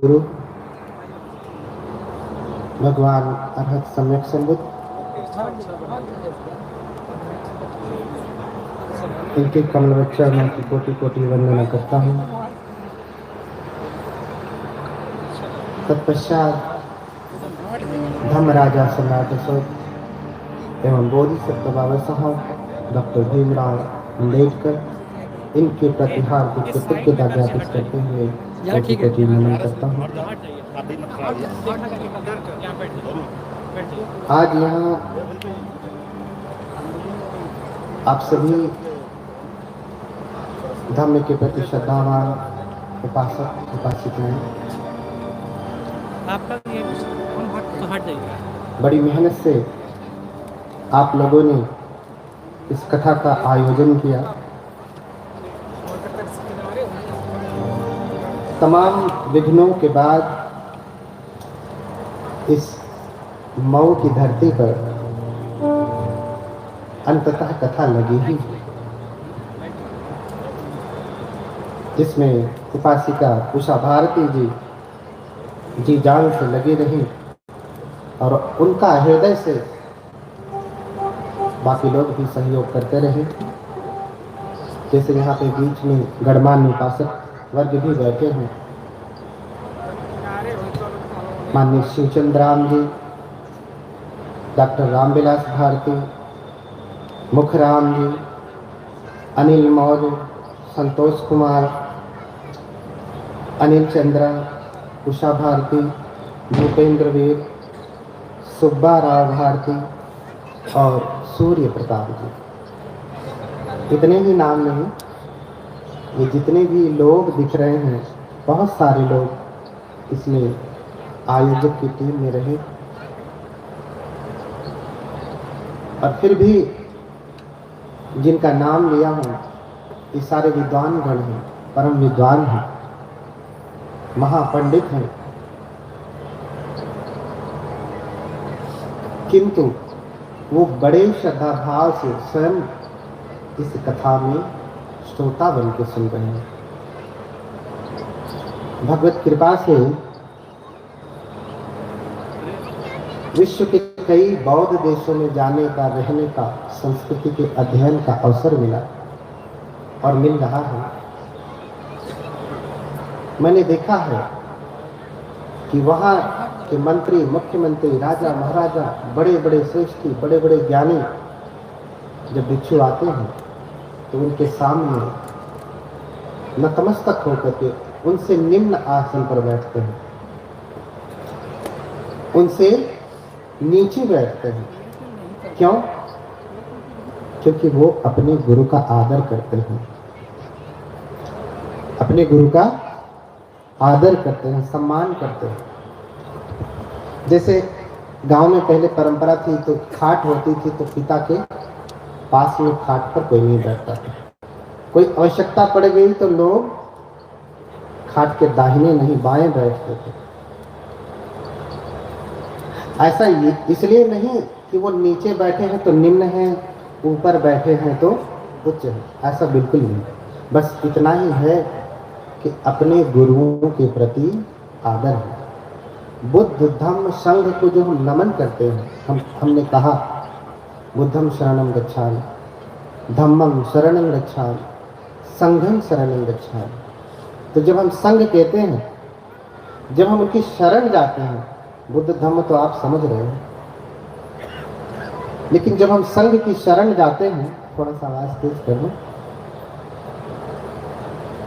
गुरु भगवान अरहत सम्यक संबुद्ध, इनके कमल चरणों की कोटि कोटि वंदना करता हूँ। तत्पश्चात धर्मराजा सम्राट अशोक एवं बोधिसत्व बाबा साहब डॉक्टर भीमराव अम्बेडकर इनके प्रति हार्दिक कृतज्ञता ज्ञापित करते हुए कोटि कोटि नमन करता हूँ। आज यहाँ आप सभी धर्म के प्रति श्रद्धावान उपासक उपासिकाएं बड़ी मेहनत से आप लोगों ने इस कथा का आयोजन किया। तमाम विघ्नों के बाद इस मऊ की धरती पर अंततः कथा लगी ही, जिसमें उपासिका उषा भारती जी जान से लगी रही और उनका हृदय से बाकी लोग भी सहयोग करते रहे। जैसे यहाँ पे बीच में गणमान्य उपासक वर्ग भी बैठे हैं, माननीय शिवचंद्र राम जी, डॉक्टर रामविलास भारती, मुखराम जी, अनिल मौर्य, संतोष कुमार, अनिल चंद्रा, उषा भारती, भूपेंद्र वीर, सुब्बा राव भारती और सूर्य प्रताप जी। इतने ही नाम नहीं, ये जितने भी लोग दिख रहे हैं, बहुत सारे लोग इसमें आयोजक की टीम में रहे। और फिर भी जिनका नाम लिया हूँ, ये सारे विद्वान गण हैं, परम विद्वान हैं, महापंडित हैं, किंतु वो बड़े श्रद्धा भाव से स्वयं इस कथा में श्रोता बन के सुन रहे हैं। भगवत कृपा से विश्व के कई बौद्ध देशों में जाने का, रहने का, संस्कृति के अध्ययन का अवसर मिला और मिल रहा है। मैंने देखा है कि वहाँ के मंत्री, मुख्यमंत्री, राजा महाराजा, बड़े बड़े श्रेष्ठी, बड़े बड़े ज्ञानी जब भिक्षु आते हैं तो उनके सामने नतमस्तक होकर के उनसे निम्न आसन पर बैठते हैं, उनसे नीचे बैठते हैं। क्यों? क्योंकि वो अपने गुरु का आदर करते हैं, अपने गुरु का आदर करते हैं, सम्मान करते हैं। जैसे गांव में पहले परंपरा थी तो खाट होती थी तो पिता के पास में खाट पर कोई नहीं बैठता था। कोई आवश्यकता पड़ गई तो लोग खाट के दाहिने नहीं बाएं बैठते थे। ऐसा इसलिए नहीं कि वो नीचे बैठे हैं तो निम्न हैं, ऊपर बैठे हैं तो उच्च हैं, ऐसा बिल्कुल नहीं। बस इतना ही है कि अपने गुरुओं के प्रति आदर है। बुद्ध धम्म संघ को जो हम नमन करते हैं, हमने कहा बुद्धम शरणं गच्छामि, धम्मम शरणं गच्छामि, संघं शरणं गच्छामि। तो जब हम संघ कहते हैं, जब हम उनकी शरण जाते हैं, बुद्ध धम्म तो आप समझ रहे हैं, लेकिन जब हम संघ की शरण जाते हैं, थोड़ा सा आवाज तेज कर लो,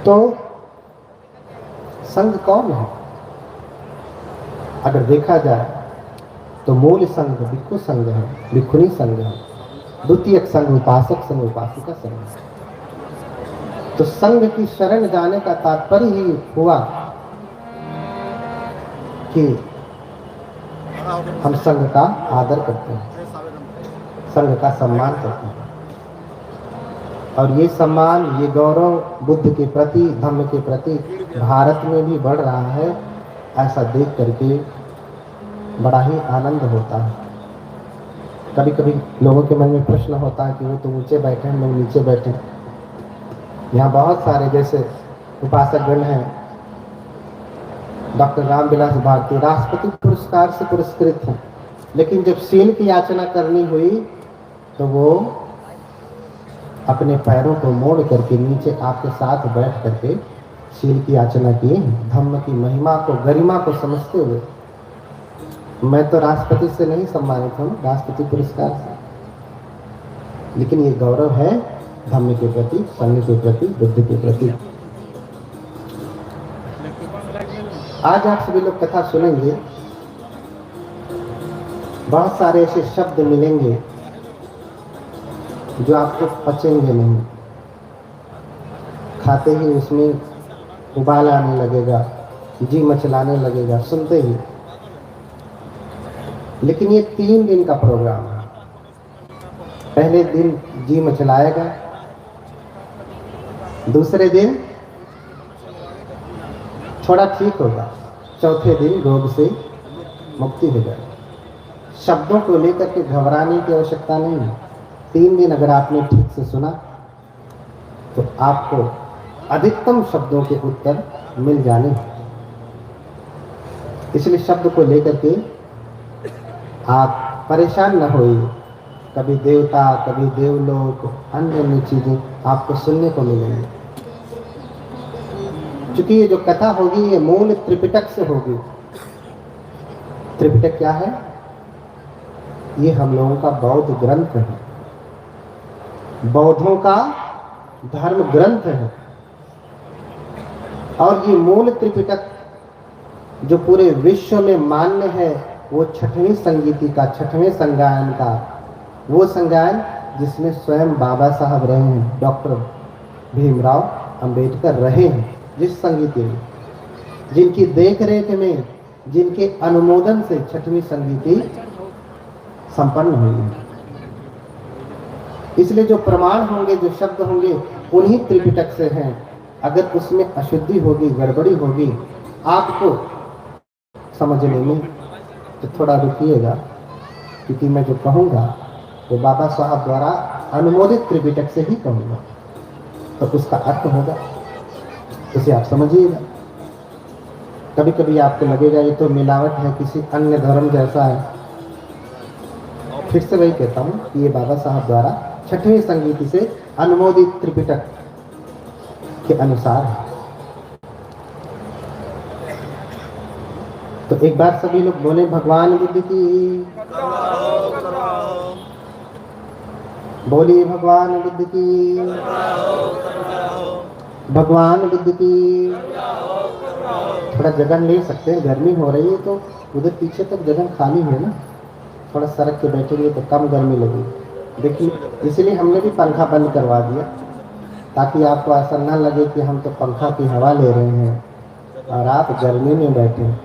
तो संघ कौन है? अगर देखा जाए तो मूल संघ भिक्षु संघ है, भिक्षुणी संघ है, द्वितीयक संघ उपासक संघ, उपासिका संघ है। तो संघ की शरण जाने का तात्पर्य ही हुआ कि हम संघ का आदर करते हैं, संघ का सम्मान करते हैं। और ये सम्मान, ये गौरव बुद्ध के प्रति, धम्म के प्रति भारत में भी बढ़ रहा है। ऐसा देख करके बड़ा ही आनंद होता है। कभी कभी लोगों के मन में प्रश्न होता है कि वो तो ऊंचे बैठे हैं, लोग नीचे बैठे हैं। यहाँ बहुत सारे जैसे उपासक गण हैं, डॉक्टर रामविलास भारती राष्ट्रपति पुरस्कार से पुरस्कृत हैं, लेकिन जब सील की याचना करनी हुई तो वो अपने पैरों को मोड़ करके नीचे आपके साथ बैठ करके सील की याचना किए। धम्म की महिमा को, गरिमा को समझते हुए। मैं तो राष्ट्रपति से नहीं सम्मानित हूँ, राष्ट्रपति पुरस्कार से, लेकिन ये गौरव है धम्म के प्रति, संघ के प्रति, बुद्ध के प्रति। आज आप सभी लोग कथा सुनेंगे, बहुत सारे ऐसे शब्द मिलेंगे जो आपको पचेंगे नहीं, खाते ही उसमें उबाल आने लगेगा, जी मचलाने लगेगा सुनते ही। लेकिन ये 3 दिन का प्रोग्राम है। पहले दिन जी मचलाएगा, दूसरे दिन थोड़ा ठीक होगा, चौथे दिन रोग से मुक्ति हो जाएगी। शब्दों को लेकर के घबराने की आवश्यकता नहीं है। 3 दिन अगर आपने ठीक से सुना तो आपको अधिकतम शब्दों के उत्तर मिल जाने हैं। इसलिए शब्द को लेकर के आप परेशान न होइए। कभी देवता, कभी देवलोक, अन्य अन्य चीजें आपको सुनने को मिलेंगी। क्योंकि ये जो कथा होगी ये मूल त्रिपिटक से होगी। त्रिपिटक क्या है? ये हम लोगों का बौद्ध ग्रंथ है, बौद्धों का धर्म ग्रंथ है। और ये मूल त्रिपिटक जो पूरे विश्व में मान्य है, वो 6वीं संगीति का, 6वें संगायन का, वो संगायन जिसमें स्वयं बाबा साहब रहे हैं, डॉक्टर भीमराव अंबेडकर रहे हैं, जिस संगीति में, जिनकी देख रेख में, जिनके अनुमोदन से 6वीं संगीति संपन्न हुई है। इसलिए जो प्रमाण होंगे, जो शब्द होंगे, उन्हीं त्रिपिटक से हैं। अगर उसमें अशुद्धि होगी, गड़बड़ी होगी आपको समझने में, तो थोड़ा रुकिएगा, क्योंकि मैं जो कहूँगा वो बाबा साहब द्वारा अनुमोदित त्रिपिटक से ही कहूँगा, तो उसका अर्थ होगा, उसे आप समझिएगा। कभी कभी आपको लगेगा ये तो मिलावट है, किसी अन्य धर्म जैसा है। फिर से वही कहता हूँ कि ये बाबा साहब द्वारा 6वीं संगीति से अनुमोदित त्रिपिटक के अनुसार है। तो एक बार सभी लोग बोले भगवान बुद्ध की, बोलिए भगवान बुद्ध की, भगवान बुद्ध की। थोड़ा जगह ले सकते हैं, गर्मी हो रही है तो उधर पीछे तक जगह खाली है ना, थोड़ा सड़क पे बैठेंगे तो कम गर्मी लगेगी। देखिए, इसलिए हमने भी पंखा बंद करवा दिया, ताकि आपको ऐसा ना लगे कि हम तो पंखा की हवा ले रहे हैं और आप गर्मी में बैठे हैं।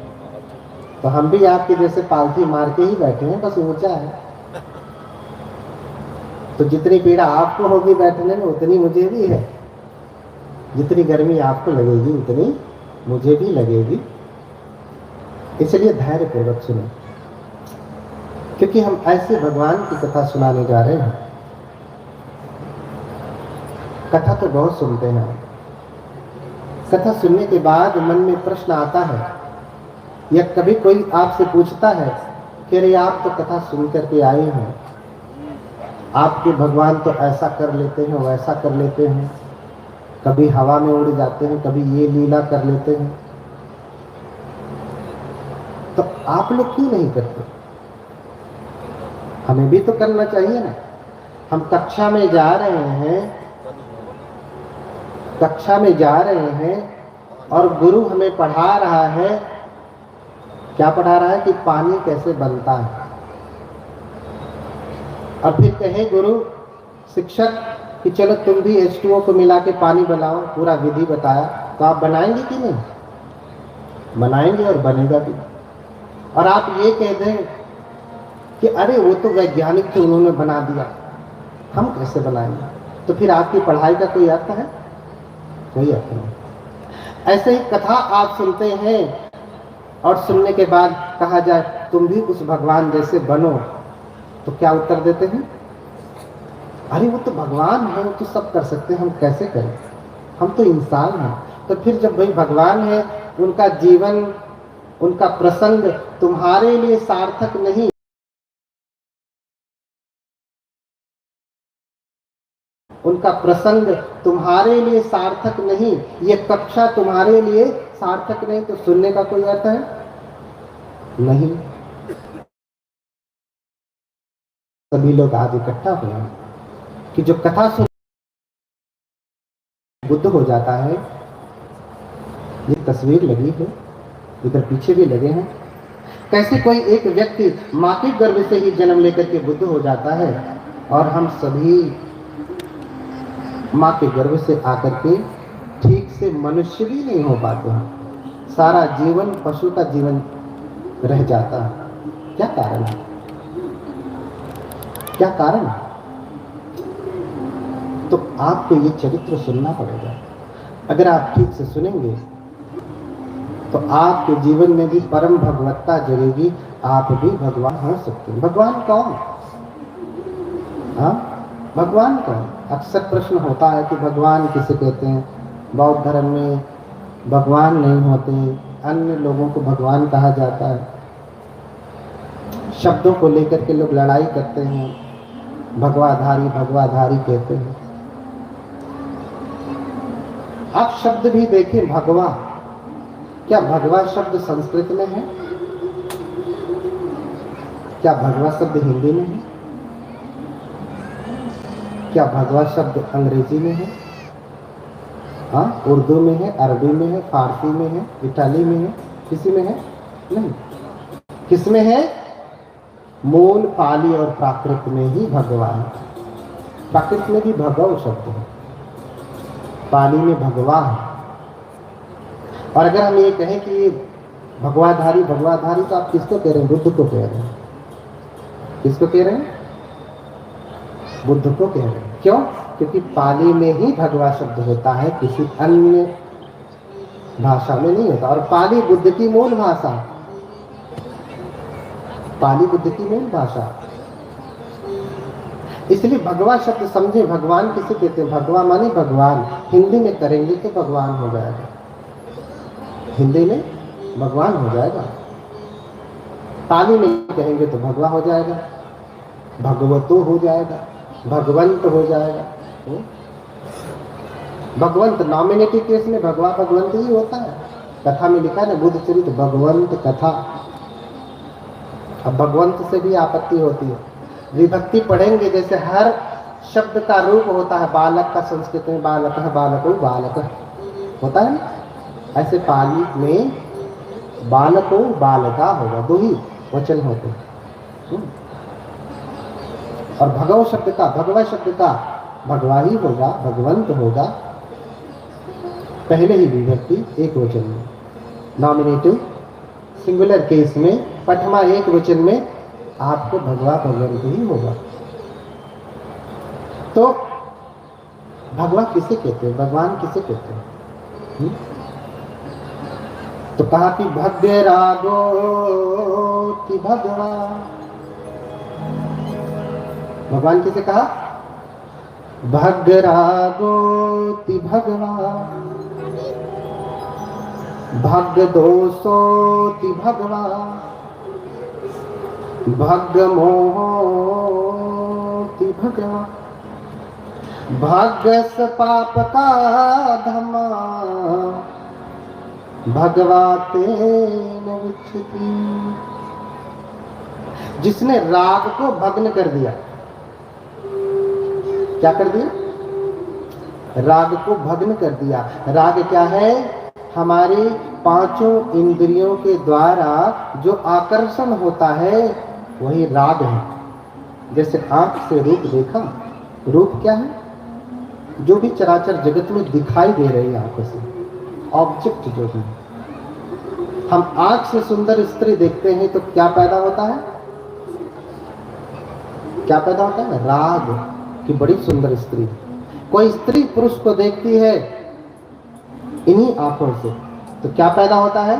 तो हम भी आपके जैसे पालथी मार के ही बैठे हैं, बस ऊंचा है। तो जितनी पीड़ा आपको होगी बैठने में, उतनी मुझे भी है। जितनी गर्मी आपको लगेगी उतनी मुझे भी लगेगी। इसलिए धैर्य पूर्वक सुनो, क्योंकि हम ऐसे भगवान की कथा सुनाने जा रहे हैं। कथा तो बहुत सुनते हैं, कथा सुनने के बाद मन में प्रश्न आता है, या कभी कोई आपसे पूछता है कि अरे आप तो कथा सुन करके आए हैं, आपके भगवान तो ऐसा कर लेते हैं, वैसा कर लेते हैं, कभी हवा में उड़ जाते हैं, कभी ये लीला कर लेते हैं, तो आप लोग क्यों नहीं करते? हमें भी तो करना चाहिए ना। हम कक्षा में जा रहे हैं, कक्षा में जा रहे हैं और गुरु हमें पढ़ा रहा है। क्या पढ़ा रहा है? कि पानी कैसे बनता है। और फिर कहे गुरु, शिक्षक कि चलो तुम भी H2O को मिला के पानी बनाओ, पूरा विधि बताया, तो आप बनाएंगे कि नहीं? बनाएंगे और बनेगा भी। और आप ये कह दें कि अरे वो तो वैज्ञानिक थे, उन्होंने बना दिया, हम कैसे बनाएंगे? तो फिर आपकी पढ़ाई का कोई अर्थ है? कोई अर्थ नहीं। ऐसे ही कथा आप सुनते हैं और सुनने के बाद कहा जाए तुम भी उस भगवान जैसे बनो, तो क्या उत्तर देते हैं? अरे वो तो भगवान है, वो तो सब कर सकते हैं, हम कैसे करें? हम तो इंसान हैं। तो फिर जब भाई भगवान है, उनका जीवन उनका प्रसंग तुम्हारे लिए सार्थक नहीं, उनका प्रसंग तुम्हारे लिए सार्थक नहीं, ये कक्षा तुम्हारे लिए सार्थक नहीं, तो सुनने का कोई अर्थ है नहीं। सभी लोग आज इकट्ठा हुए हैं कि जो कथा सुन बुद्ध हो जाता है। ये तस्वीर लगी है, इधर पीछे भी लगे हैं। कैसे कोई एक व्यक्ति माँ के गर्भ से ही जन्म लेकर के बुद्ध हो जाता है और हम सभी माँ के गर्भ से आकर के ठीक से मनुष्य भी नहीं हो पाते हैं, सारा जीवन पशु का जीवन रह जाता है। क्या कारण है? क्या कारण है? तो आपको ये चरित्र सुनना पड़ेगा। अगर आप ठीक से सुनेंगे तो आपके जीवन में भी परम भगवत्ता जगेगी, आप भी भगवान हो सकते हैं। भगवान कौन? हाँ, भगवान कौन? अक्सर प्रश्न होता है कि भगवान किसे कहते हैं। बौद्ध धर्म में भगवान नहीं होते, अन्य लोगों को भगवान कहा जाता है। शब्दों को लेकर के लोग लड़ाई करते हैं, भगवाधारी भगवाधारी कहते हैं। आप शब्द भी देखें, भगवा, क्या भगवा शब्द संस्कृत में है? क्या भगवा शब्द हिंदी में है? क्या भगवा शब्द अंग्रेजी में है? हाँ, उर्दू में है, अरबी में है, फारसी में है, इटाली में है, किसी में है नहीं। किस में है? मूल पाली और प्राकृत में ही भगवान। प्राकृत में भी भगव शब्द है, पाली में भगवा है। और अगर हम ये कहें कि ये भगवाधारी भगवाधारी, तो आप किसको कह रहे हैं? बुद्ध को कह रहे हैं। किसको कह रहे हैं? बुद्ध को कह रहे हैं। क्यों? क्योंकि पाली में ही भगवा शब्द होता है, किसी अन्य भाषा में नहीं होता। और पाली बुद्ध की मूल भाषा, पाली बुद्ध की मूल भाषा। इसलिए भगवा शब्द समझे, भगवान किसे कहते हैं? भगवा माने भगवान। हिंदी में करेंगे तो भगवान हो जाएगा, हिंदी में भगवान हो जाएगा। पाली में कहेंगे तो भगवा हो जाएगा, भगवतो हो जाएगा, भगवंत हो जाएगा। भगवंत नॉमिनेटिव केस में भगवा भगवंत ही होता है। कथा में लिखा है ना, बुद्ध चरित भगवंत कथा। अब भगवंत से भी आपत्ति होती है, विभक्ति पढ़ेंगे। जैसे हर शब्द का रूप होता है, बालक का संस्कृत में बालक है, बालको बालक होता है ना, ऐसे पाली में बालको बालका होगा, दो ही वचन होते हैं। और भगव शब्द का, भगवा शब्द का भगवा ही होगा, भगवंत होगा, पहले ही विभक्ति एक वचन में। नॉमिनेटिव सिंगुलर केस में पठमा एक वचन में आपको भगवा भगवंत ही होगा। तो भगवा किसे कहते हैं? भगवान किसे कहते हैं? तो कहा कि भग्य रागो कि भगवा। भगवान किसे कहा? भग्य रागो कि भगवा, भग्य दोषो कि भगवा, भग्य मोहो कि भगवा, भाग्य स पाप का धमा, भगवाते न विच्छति। जिसने राग को भग्न कर दिया, क्या कर दिया? राग को भग्न कर दिया। राग क्या है? हमारी पांचों इंद्रियों के द्वारा जो आकर्षण होता है वही राग है। जैसे आंख से रूप देखा, रूप क्या है? जो भी चराचर जगत में दिखाई दे रही है आंखों से, ऑब्जेक्ट जो भी। हम आंख से सुंदर स्त्री देखते हैं तो क्या पैदा होता है? क्या पैदा होता है? राग की बड़ी सुंदर स्त्री। कोई स्त्री पुरुष को देखती है इन्हीं आंखों से तो क्या पैदा होता है?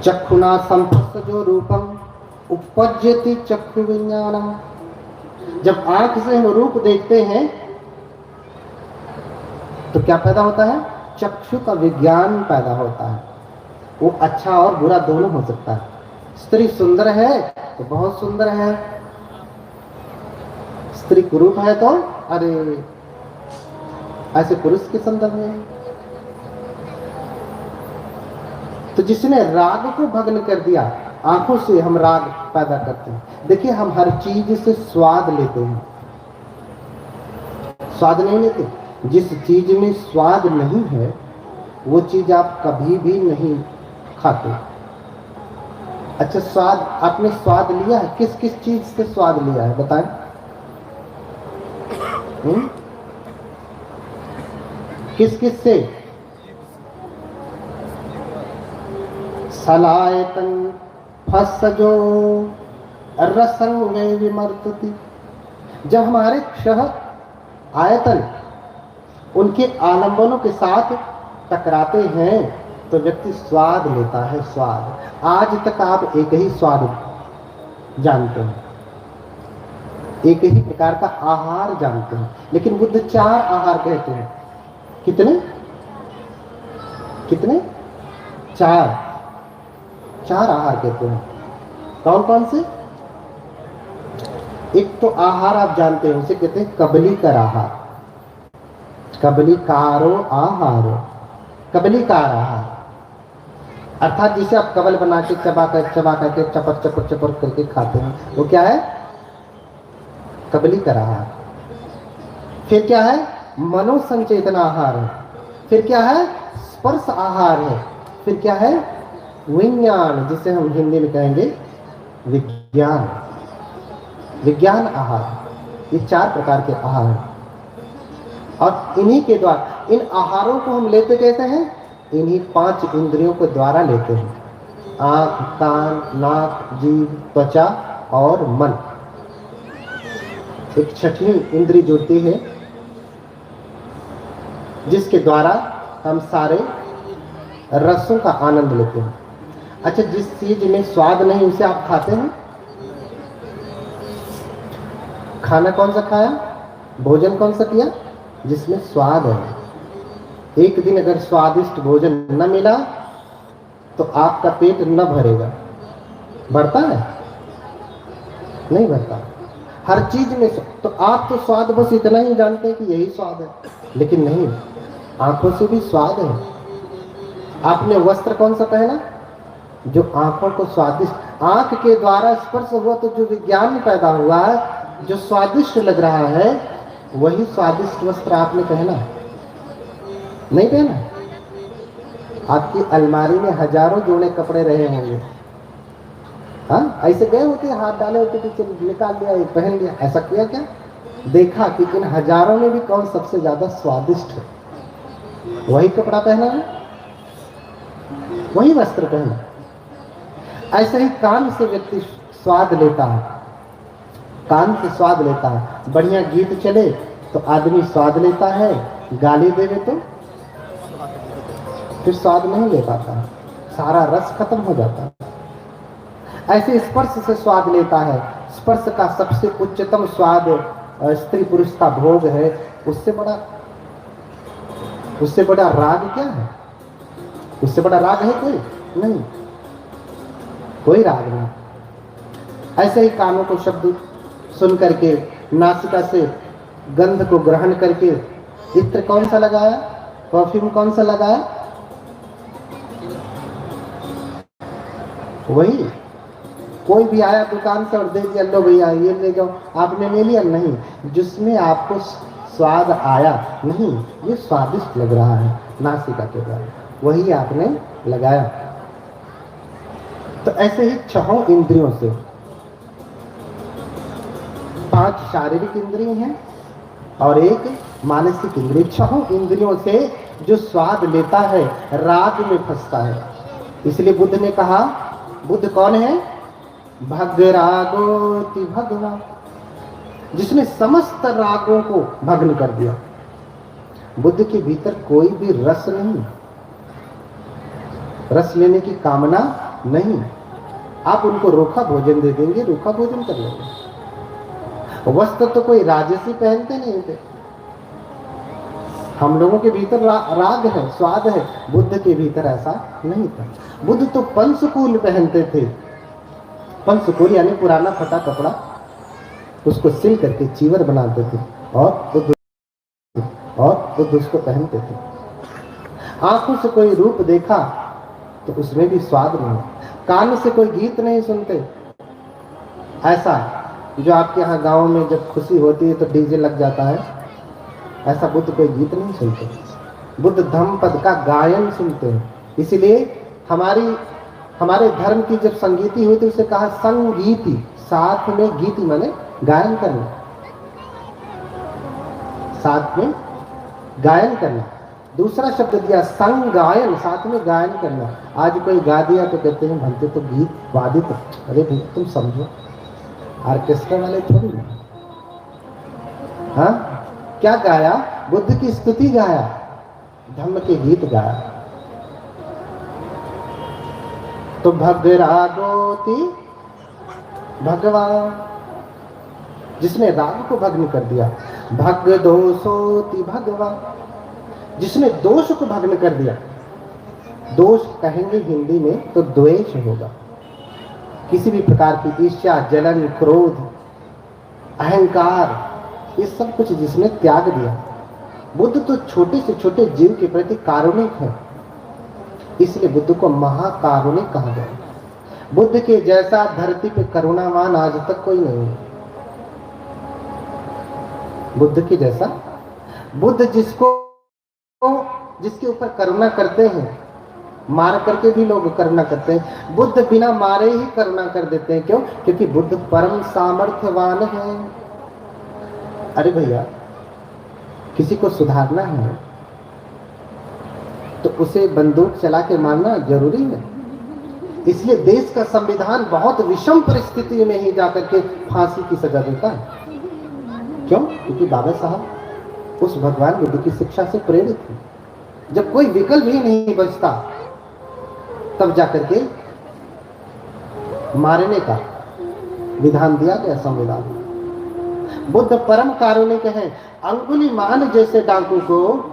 चक्षुना संपस्सजो रूपम उपपज्यति चक्षु विज्ञानम। जब आंख से हम रूप देखते हैं तो क्या पैदा होता है? चक्षु का विज्ञान पैदा होता है। वो अच्छा और बुरा दोनों हो सकता है। स्त्री सुंदर है तो बहुत सुंदर है, स्त्री कुरूप है तो अरे, ऐसे पुरुष के संदर्भ में। तो जिसने राग को भग्न कर दिया, आंखों से हम राग पैदा करते हैं। देखिए, हम हर चीज से स्वाद लेते हैं, स्वाद नहीं लेते। जिस चीज में स्वाद नहीं है वो चीज आप कभी भी नहीं खाते। अच्छा, स्वाद, आपने स्वाद लिया है? किस किस चीज से स्वाद लिया है बताएं? किस किस से? सलायतन फसजो रसंग में विमर्तति। जब हमारे क्षह आयतन उनके आलंबनों के साथ टकराते हैं तो व्यक्ति स्वाद लेता है। स्वाद, आज तक आप एक ही स्वाद जानते हैं, एक ही प्रकार का आहार जानते हैं, लेकिन बुद्ध 4 आहार कहते हैं। कितने कितने? 4 आहार कहते हैं। कौन कौन से? एक तो आहार आप जानते हैं, उसे कहते हैं कबलीकर आहार, कबलीकारो आहारो, कबलीकार आहार, अर्थात जिसे आप कबल बना के चबा करके चपक चपक चपक करके खाते हैं, वो क्या है? कबलीकर आहार। फिर क्या है? मनोसंचेतन आहार है। फिर क्या है? स्पर्श आहार है। फिर क्या है? विज्ञान, जिसे हम हिंदी में कहेंगे विज्ञान, विज्ञान आहार। ये 4 प्रकार के आहार हैं और इन्हीं के द्वारा, इन आहारों को हम लेते कैसे हैं? इन्हीं 5 इंद्रियों के द्वारा लेते हैं। आंख, कान, नाक, जीभ, त्वचा और मन। एक 6वीं इंद्री जुड़ती है जिसके द्वारा हम सारे रसों का आनंद लेते हैं। अच्छा, जिस चीज में स्वाद नहीं उसे आप खाते हैं? खाना कौन सा खाया? भोजन कौन सा किया? जिसमें स्वाद है। एक दिन अगर स्वादिष्ट भोजन न मिला तो आपका पेट न भरेगा। भरता है? नहीं भरता। हर चीज में तो आप तो स्वाद बस इतना ही जानते हैं कि यही स्वाद है, लेकिन नहीं, आंखों से भी स्वाद है। आपने वस्त्र कौन सा पहना? जो आंखों को स्वादिष्ट, आंख के द्वारा स्पर्श हुआ तो जो विज्ञान पैदा हुआ है, जो स्वादिष्ट लग रहा है, वही स्वादिष्ट वस्त्र आपने पहना नहीं पहना? आपकी अलमारी में हजारों जोड़े कपड़े रहे होंगे, हाँ? ऐसे गए होते, हाथ डाले होते, पीछे निकाल लिया, ये पहन लिया, ऐसा किया क्या? देखा कि इन हजारों में भी कौन सबसे ज्यादा स्वादिष्ट है, वही कपड़ा पहना है, वही वस्त्र पहना। ऐसे ही कान से व्यक्ति स्वाद लेता है, कान से स्वाद लेता है। बढ़िया गीत चले तो आदमी स्वाद लेता है, गाली देवे तो फिर स्वाद नहीं ले पाता, सारा रस खत्म हो जाता है। ऐसे स्पर्श से स्वाद लेता है। स्पर्श का सबसे उच्चतम स्वाद स्त्री पुरुष का भोग है। उससे बड़ा राग क्या है? उससे बड़ा राग है कोई? नहीं, कोई राग नहीं। ऐसे ही कानों को शब्द सुन करके, नासिका से गंध को ग्रहण करके, इत्र कौन सा लगाया, परफ्यूम कौन सा लगाया, वही। कोई भी आया दुकान से और दे दिया, लो भैया ये ले जाओ, आपने ले लिया? नहीं, जिसमें आपको स्वाद आया, नहीं ये स्वादिष्ट लग रहा है नासिका के द्वारा, वही आपने लगाया। तो ऐसे ही 6 इंद्रियों से, 5 शारीरिक इंद्रिय हैं और 1 मानसिक इंद्रिय। 6 इंद्रियों से जो स्वाद लेता है राग में फंसता है। इसलिए बुद्ध ने कहा, बुद्ध कौन है? भगरागोति भगवा, जिसने समस्त रागों को भग्न कर दिया। बुद्ध के भीतर कोई भी रस नहीं, रस लेने की कामना नहीं। आप उनको रूखा भोजन दे देंगे, रूखा भोजन कर लेंगे। वस्त्र तो कोई राजसी पहनते नहीं थे, हम लोगों के भीतर राग है, स्वाद है, बुद्ध के भीतर ऐसा नहीं था। बुद्ध तो पंचकूल पहनते थे। पंचकूल यानी पुराना फटा कपड़ा, उसको सिल करके चीवर बनाते थे और बुद्ध उसको पहनते थे। आंखों से कोई रूप देखा तो उसमें भी स्वाद नहीं, कान से कोई गीत नहीं सुनते। ऐसा जो आपके यहाँ गांव में जब खुशी होती है तो डीजे लग जाता है, ऐसा बुद्ध कोई गीत नहीं सुनते। बुद्ध धम्म पद का गायन सुनते हैं। इसलिए हमारे धर्म की जब संगीति हुई तो उसे कहा संगीति, साथ में गीति माने गायन करना, साथ में गायन करना। दूसरा शब्द दिया संगायन, साथ में गायन करना। आज कोई गा दिया तो कहते हैं भलते तो गीत वादित। अरे भाई तुम समझो, ऑर्केस्ट्रा वाले थोड़ी ना। हाँ, क्या गाया? बुद्ध की स्तुति गाया, धम्म के गीत गाया। तो भगरागोति भगवान, जिसने राग को भग्न कर दिया। भग दोषोति भगवान, जिसने दोष को भग्न कर दिया। दोष कहेंगे हिंदी में तो द्वेष होगा। किसी भी प्रकार की ईर्ष्या, जलन, क्रोध, अहंकार, ये सब कुछ जिसने त्याग दिया। बुद्ध तो छोटे से छोटे जीव के प्रति कारुणिक है, इसलिए बुद्ध को महाकारुणिक कहा गया। बुद्ध के जैसा धरती पे करुणावान आज तक कोई नहीं है। बुद्ध के जैसा, बुद्ध जिसके ऊपर करुणा करते हैं, मार करके भी लोग करुणा करते हैं, बुद्ध बिना मारे ही करुणा कर देते हैं। क्यों? क्योंकि बुद्ध परम सामर्थ्यवान है। अरे भैया, किसी को सुधारना है तो उसे बंदूक चला के मारना जरूरी है। इसलिए देश का संविधान बहुत विषम परिस्थिति में ही जाकर के फांसी की सजा देता है। क्यों? क्योंकि बाबा साहब उस भगवान बुद्ध की शिक्षा से प्रेरित थे। जब कोई विकल्प ही नहीं बचता तब जाकर के मारने का विधान दिया गया संविधान। बुद्ध परम कारुणिक है। अंगुलीमाल जैसे डाकू को,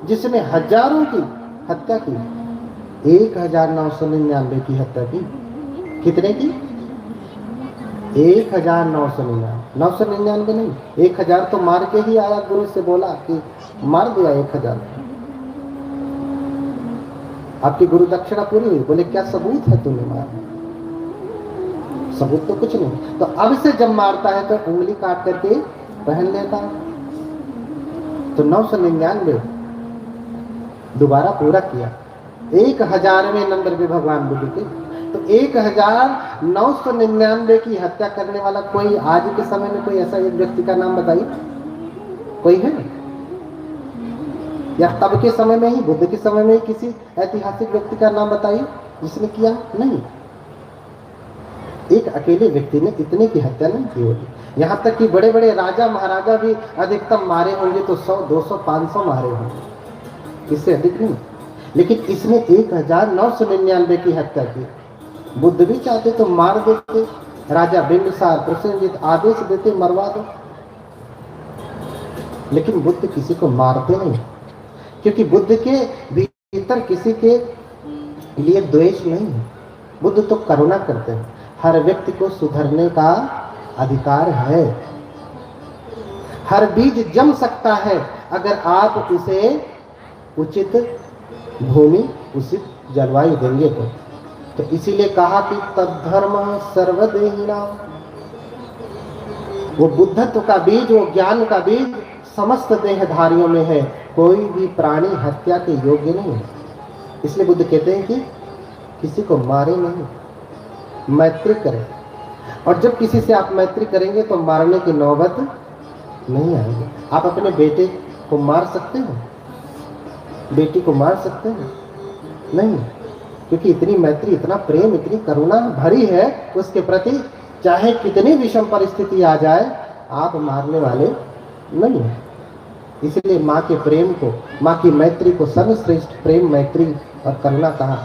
जिसने हजारों की हत्या की, 1999 की हत्या की। कितने की? 1999, 999 नहीं, 1000 तो मार के ही आया। गुरु से बोला कि मार दिया 1000। आपकी गुरु दक्षिणा पूरी हुई। बोले क्या सबूत है तूने मारा? सबूत तो कुछ नहीं। तो अब से जब मारता है तो उंगली काट करके पहन लेता। तो 999 दोबारा पूरा किया। 1000वें नंबर पे भगवान बुद्ध के। तो 1999 की हत्या करने वाला कोई आज के समय में कोई ऐसा एक व्यक्ति का नाम बताइए, कोई है? या तब के समय में ही, बुद्ध के समय में ही किसी ऐतिहासिक व्यक्ति का नाम बताइए जिसने किया? नहीं। एक अकेले व्यक्ति ने इतने की हत्या नहीं की होगी। यहाँ तक कि बड़े बड़े राजा महाराजा भी अधिकतम मारे होंगे तो 100, 200, 500 मारे होंगे, इससे अधिक नहीं। लेकिन इसने 1999 की हत्या की। बुद्ध भी चाहते तो मार देते, राजा बिंबिसार, प्रसेनजित आदेश देते मरवा दो। लेकिन बुद्ध किसी को मारते नहीं, क्योंकि बुद्ध के भीतर किसी के लिए द्वेष नहीं है। बुद्ध तो करुणा करते हैं। हर व्यक्ति को सुधरने का अधिकार है। हर बीज जम सकता है अगर आप उसे उचित भूमि, उचित जलवायु देंगे तो इसीलिए कहा कि तद्धर्म सर्वदेहिना। वो बुद्धत्व का बीज, वो ज्ञान का बीज समस्त देहधारियों में है। कोई भी प्राणी हत्या के योग्य नहीं है। इसलिए बुद्ध कहते हैं कि किसी को मारे नहीं, मैत्री करें। और जब किसी से आप मैत्री करेंगे तो मारने की नौबत नहीं आएगी। आप अपने बेटे को मार सकते हो, बेटी को मार सकते हो? नहीं, क्योंकि इतनी मैत्री, इतना प्रेम, इतनी करुणा भरी है उसके प्रति, चाहे कितनी विषम परिस्थिति आ जाए आप मारने वाले नहीं हैं। इसलिए माँ के प्रेम को, माँ की मैत्री को सर्वश्रेष्ठ प्रेम, मैत्री और करुणा कहा।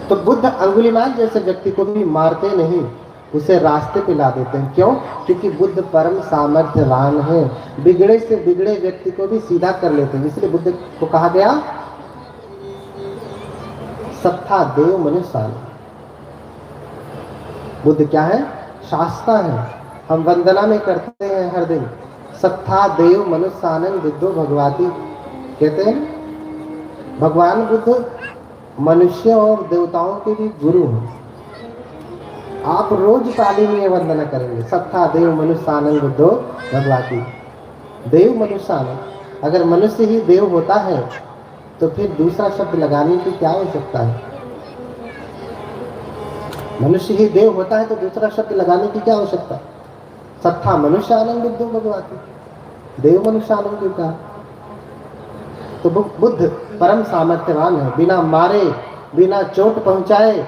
तो बुद्ध अंगुलीमाल जैसे व्यक्ति को भी मारते नहीं, उसे रास्ते पे ला देते हैं। क्यों? क्योंकि बुद्ध परम सामर्थ्यवान है, बिगड़े से बिगड़े व्यक्ति को भी सीधा कर लेते हैं। इसलिए बुद्ध को कहा गया सत्ता देव मनुष्य। बुद्ध क्या है? शास्ता है। हम वंदना में करते हैं हर दिन, सत्ता देव मनुष्यानंद विद्यो भगवाती। कहते हैं भगवान बुद्ध मनुष्य और देवताओं के भी गुरु हैं। आप रोज ताली में वंदना करेंगे, सत्ता देव मनुष्यानंद विद्यो भगवाती। देव मनुष्यानंद, अगर मनुष्य ही देव होता है तो फिर दूसरा शब्द लगाने की क्या आवश्यकता है? मनुष्य ही देव होता है तो दूसरा शब्द लगाने की क्या आवश्यकता है? सत्ता मनुष्य आनंद विद्यो भगवाती, देव मनुष्य आनंद विद्या। तो बुद्ध परम सामर्थ्यवान है, बिना मारे बिना चोट पहुंचाए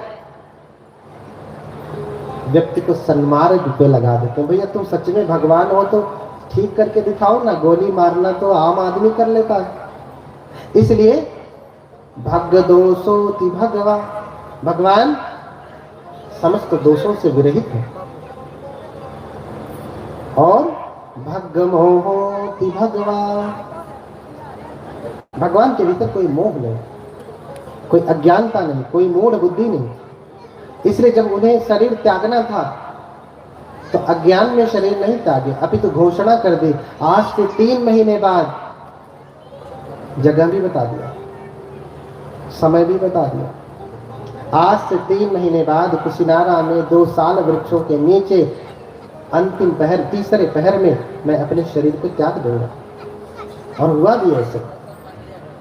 व्यक्ति को सन्मार्ग पे लगा देते हैं। भैया तुम सच में भगवान हो तो ठीक करके दिखाओ ना, गोली मारना तो आम आदमी कर लेता है। इसलिए भग दोषोति भगवा, भगवान समस्त दोषों से विरहित है। और भग मोहोति भगवा, भगवान के भीतर कोई मोह नहीं, कोई अज्ञानता नहीं, कोई मूढ़ बुद्धि नहीं। इसलिए जब उन्हें शरीर त्यागना था तो अज्ञान में शरीर नहीं त्यागे, अपितु घोषणा कर दी आज से 3 महीने बाद। जगह भी बता दिया, समय भी बता दिया। आज से 3 महीने बाद कुशिनारा में 2 साल वृक्षों के नीचे अंतिम पहर, तीसरे पहर में मैं अपने शरीर को त्याग दूंगा। और हुआ भी ऐसे।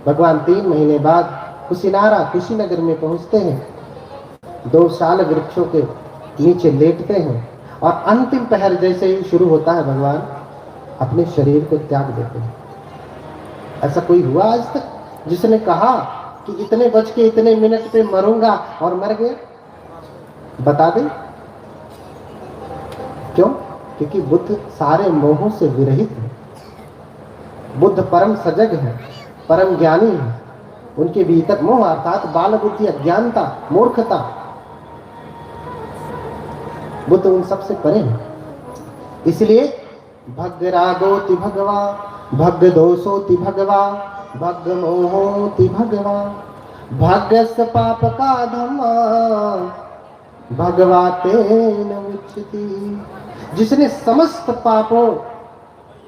भगवान 3 महीने बाद कुशिनारा, कुशीनगर में पहुंचते हैं, 2 साल वृक्षों के नीचे लेटते हैं और अंतिम पहर जैसे ही शुरू होता है भगवान अपने शरीर को त्याग देते हैं। ऐसा कोई हुआ आज तक जिसने कहा कि इतने बज के इतने मिनट पे मरूंगा और मर गया? बता दे। क्यों? क्योंकि बुद्ध सारे मोहों से विरहित है। बुद्ध परम सजग है, परम ज्ञानी है। उनके भीतर मोह अर्थात बाल बुद्धि, अज्ञानता, मूर्खता, बुद्ध उन सबसे परे है। इसलिए भग रागोति भगवा, भग दोषोति भगवा, भग मोहोति भगवा, भगस पाप का धम्मा भगवाते न उच्यति। जिसने समस्त पापों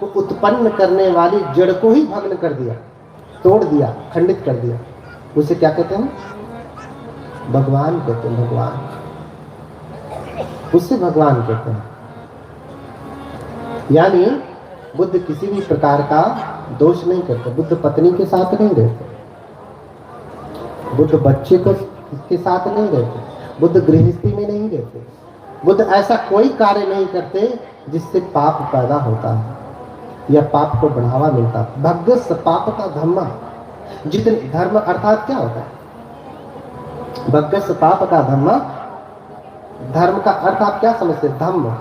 को उत्पन्न करने वाली जड़ को ही भग्न कर दिया, तोड़ दिया, खंडित कर दिया, उसे क्या कहते हैं? भगवान कहते हैं। भगवान, उससे भगवान कहते हैं। यानी बुद्ध किसी भी प्रकार का दोष नहीं करते। बुद्ध पत्नी के साथ नहीं रहते, बुद्ध बच्चे को के साथ नहीं रहते, बुद्ध गृहस्थी में नहीं रहते। बुद्ध ऐसा कोई कार्य नहीं करते जिससे पाप पैदा होता है या पाप को बढ़ावा मिलता है। भगस पाप का धम्मा, जितने धर्म अर्थात क्या होता है? भगस पाप का धम्मा, धर्म का अर्थ आप क्या समझते? धम्म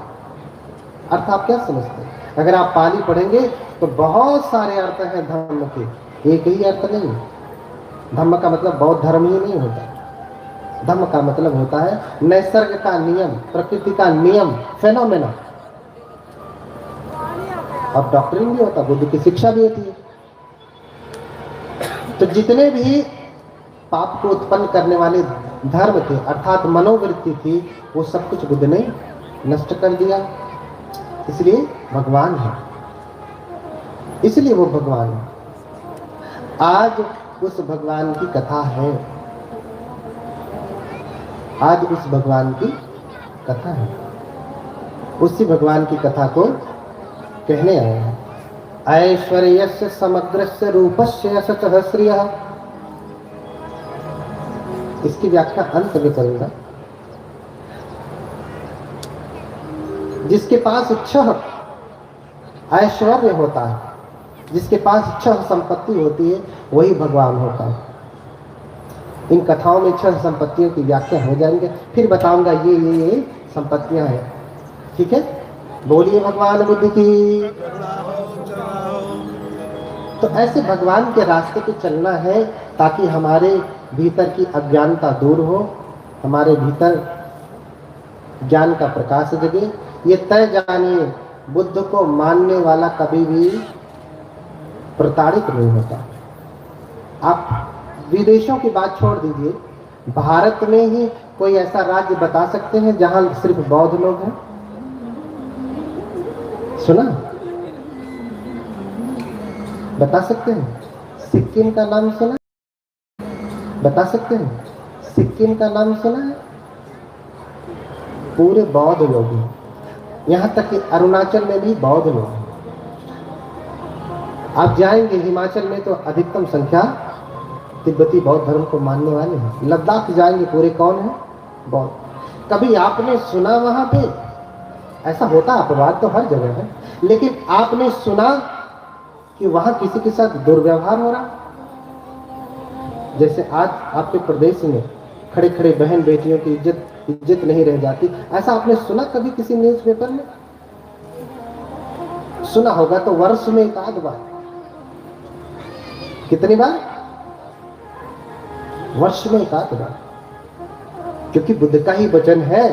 अर्थ आप क्या समझते? अगर आप पाली पढ़ेंगे तो बहुत सारे अर्थ हैं धर्म के, एक ही अर्थ नहीं। धम्म का मतलब बौद्ध धर्म ही नहीं होता। धम्म का मतलब होता है नैसर्ग का नियम, प्रकृति का नियम, फेनोमेना। अब डॉक्टरिंग भी होता, बुद्ध की शिक्षा भी होती है। तो जितने भी पाप को उत्पन्न करने वाले धर्म थे अर्थात मनोवृत्ति थी, वो सब कुछ बुद्ध ने नष्ट कर दिया। इसलिए भगवान है, इसलिए वो भगवान है। आज उस भगवान की कथा है, आज उस भगवान की कथा है। उसी भगवान की कथा को कहने आए हैं। ऐश्वर्यस्य समग्रस्य रूपस्य असतः श्रियः। इसकी व्याख्या अंत में करूंगा। जिसके पास छह ऐश्वर्य होता है, जिसके पास छह संपत्ति होती है, वही भगवान होता है। इन कथाओं में 6 संपत्तियों की व्याख्या हो जाएंगे, फिर बताऊंगा ये संपत्तियां हैं। ठीक है, बोलिए भगवान बुद्ध की। तो ऐसे भगवान के रास्ते पे चलना है ताकि हमारे भीतर की अज्ञानता दूर हो, हमारे भीतर ज्ञान का प्रकाश जगे। ये तय जानिए, बुद्ध को मानने वाला कभी भी प्रताड़ित नहीं होता। आप विदेशों की बात छोड़ दीजिए, भारत में ही कोई ऐसा राज्य बता सकते हैं जहां सिर्फ बौद्ध लोग हैं? सुना? बता सकते हैं? सिक्किम का नाम सुना? बता सकते हैं? सिक्किम का नाम सुना है? पूरे बौद्ध लोग हैं। यहां तक कि अरुणाचल में भी बौद्ध लोग हैं। आप जाएंगे हिमाचल में तो अधिकतम संख्या तिब्बती बौद्ध धर्म को मानने वाले हैं। लद्दाख जाएंगे, पूरे कौन है? बौद्ध। कभी आपने सुना वहां पे ऐसा होता? अपवाद तो हर जगह है, लेकिन आपने सुना कि वहां किसी के साथ दुर्व्यवहार हो रहा? जैसे आज आपके प्रदेश में खड़े खड़े बहन बेटियों की इज्जत नहीं रह जाती, ऐसा आपने सुना कभी किसी न्यूज़पेपर में? सुना होगा तो वर्ष में एक आध बार। कितनी बार? वर्ष में एक आध बार। क्योंकि बुद्ध का ही वचन है,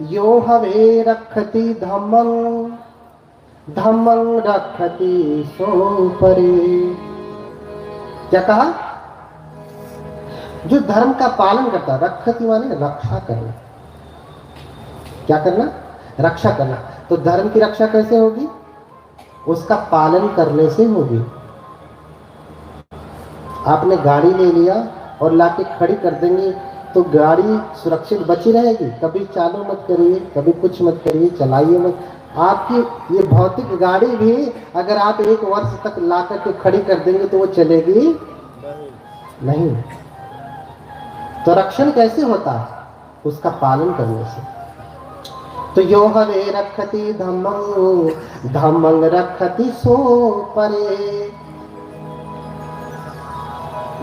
यो हवे रखति धम्मं धम्मं रखति सो परे। क्या कहा? जो धर्म का पालन करता, रखति माने रक्षा करना। क्या करना? रक्षा करना। तो धर्म की रक्षा कैसे होगी? उसका पालन करने से होगी। आपने गाड़ी ले लिया और लाके खड़ी कर देंगे तो गाड़ी सुरक्षित बची रहेगी? कभी चालू मत करिए, कभी कुछ मत करिए, चलाइए मत। आपकी ये भौतिक गाड़ी भी अगर आप 1 वर्ष तक ला करके खड़ी कर देंगे तो वो चलेगी नहीं। तो रक्षण कैसे होता है? उसका पालन करने से। तो यो हवे रखति धम्मं धम्मं रखति सो परे।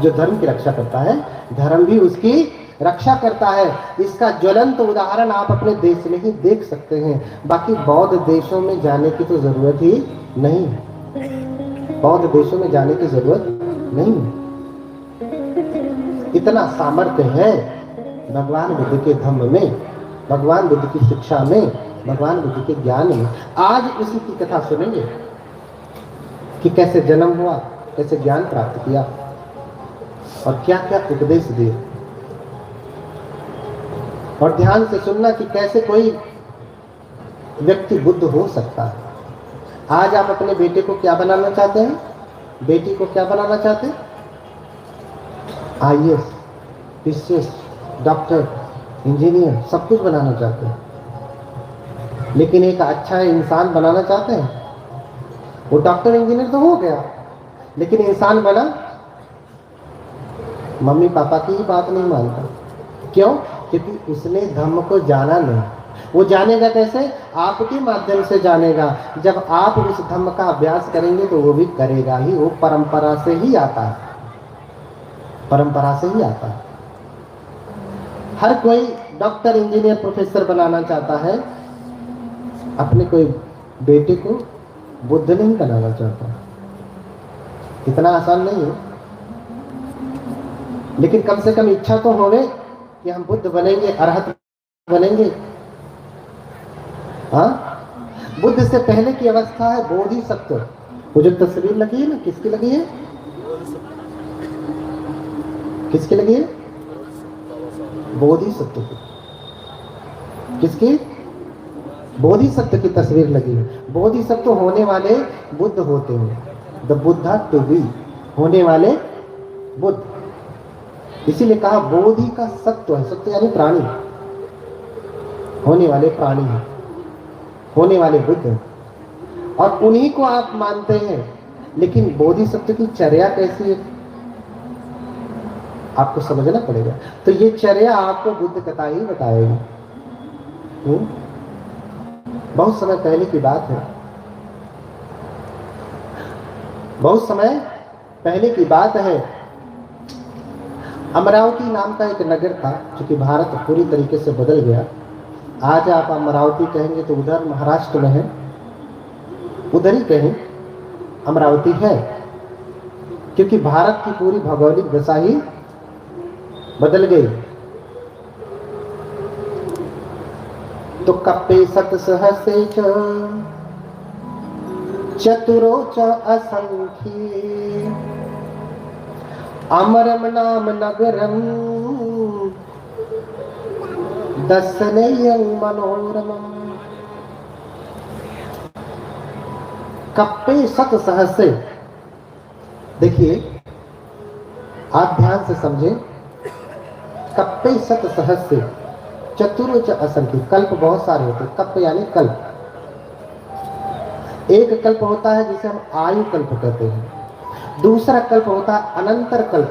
जो धर्म की रक्षा करता है, धर्म भी उसकी रक्षा करता है। इसका ज्वलंत उदाहरण आप अपने देश में ही देख सकते हैं। बाकी बौद्ध देशों में जाने की तो जरूरत ही नहीं है। बौद्ध देशों में जाने की जरूरत नहीं है। इतना सामर्थ्य है भगवान बुद्ध के धम्म में, भगवान बुद्ध की शिक्षा में, भगवान बुद्ध के ज्ञान में। आज उसी की कथा सुनेंगे कि कैसे जन्म हुआ, कैसे ज्ञान प्राप्त किया और क्या क्या उपदेश दिए। और ध्यान से सुनना कि कैसे कोई व्यक्ति बुद्ध हो सकता है। आज आप अपने बेटे को क्या बनाना चाहते हैं? बेटी को क्या बनाना चाहते हैं? IAS, PCS, डॉक्टर, इंजीनियर, सब कुछ बनाना चाहते हैं। लेकिन एक अच्छा इंसान बनाना चाहते हैं? वो डॉक्टर इंजीनियर तो हो गया, लेकिन इंसान बना? मम्मी पापा की ही बात नहीं मानता। क्यों? क्योंकि उसने धम्म को जाना नहीं। वो जानेगा कैसे? आपके माध्यम से जानेगा। जब आप उस धम्म का अभ्यास करेंगे तो वो भी करेगा ही। वो परंपरा से ही आता है, परंपरा से ही आता है। हर कोई डॉक्टर, इंजीनियर, प्रोफेसर बनाना चाहता है, अपने कोई बेटे को बुद्ध नहीं बनाना चाहता। इतना आसान नहीं है, लेकिन कम से कम इच्छा तो होवे कि हम बुद्ध बनेंगे, अरहत बनेंगे। हाँ, बुद्ध से पहले की अवस्था है बोधिसत्व। वो जो तस्वीर लगी है ना, किसकी लगी है? किसकी लगी है? बोधिसत्व की। किसकी? बोधिसत्व की तस्वीर लगी है। बोधिसत्व होने वाले बुद्ध होते हैं। द बुद्धा टू बी, होने वाले बुद्ध। इसीलिए कहा बोधि का सत्व है। सत्व यानी प्राणी, होने वाले प्राणी हैं, होने वाले बुद्ध हैं। और उन्हीं को आप मानते हैं, लेकिन बोधिसत्व की चर्या कैसी है आपको समझना पड़ेगा। तो ये चर्या आपको बुद्ध कथा ही बताएगी। बहुत समय पहले की बात है, बहुत समय पहले की बात है। अमरावती नाम का एक नगर था, क्योंकि भारत पूरी तरीके से बदल गया। आज आप अमरावती कहेंगे तो उधर महाराष्ट्र में है, उधर ही कहीं अमरावती है, क्योंकि भारत की पूरी भौगोलिक दशा ही बदल गई। तो कप्पे सत सहस्रे च चतुरो च असंख्ये अमरम नाम नगरम दर्शनेयं मनोरमम्। कप्पे सत सहस्रे, देखिए आप ध्यान से समझें। कप्पे सत सहस्रे चतुरो च असंख्ये, कल्प बहुत सारे होते हैं। कल्प यानी कल्प। एक कल्प होता है जिसे हम आयु कल्प कहते हैं, दूसरा कल्प होता है अनंतर कल्प,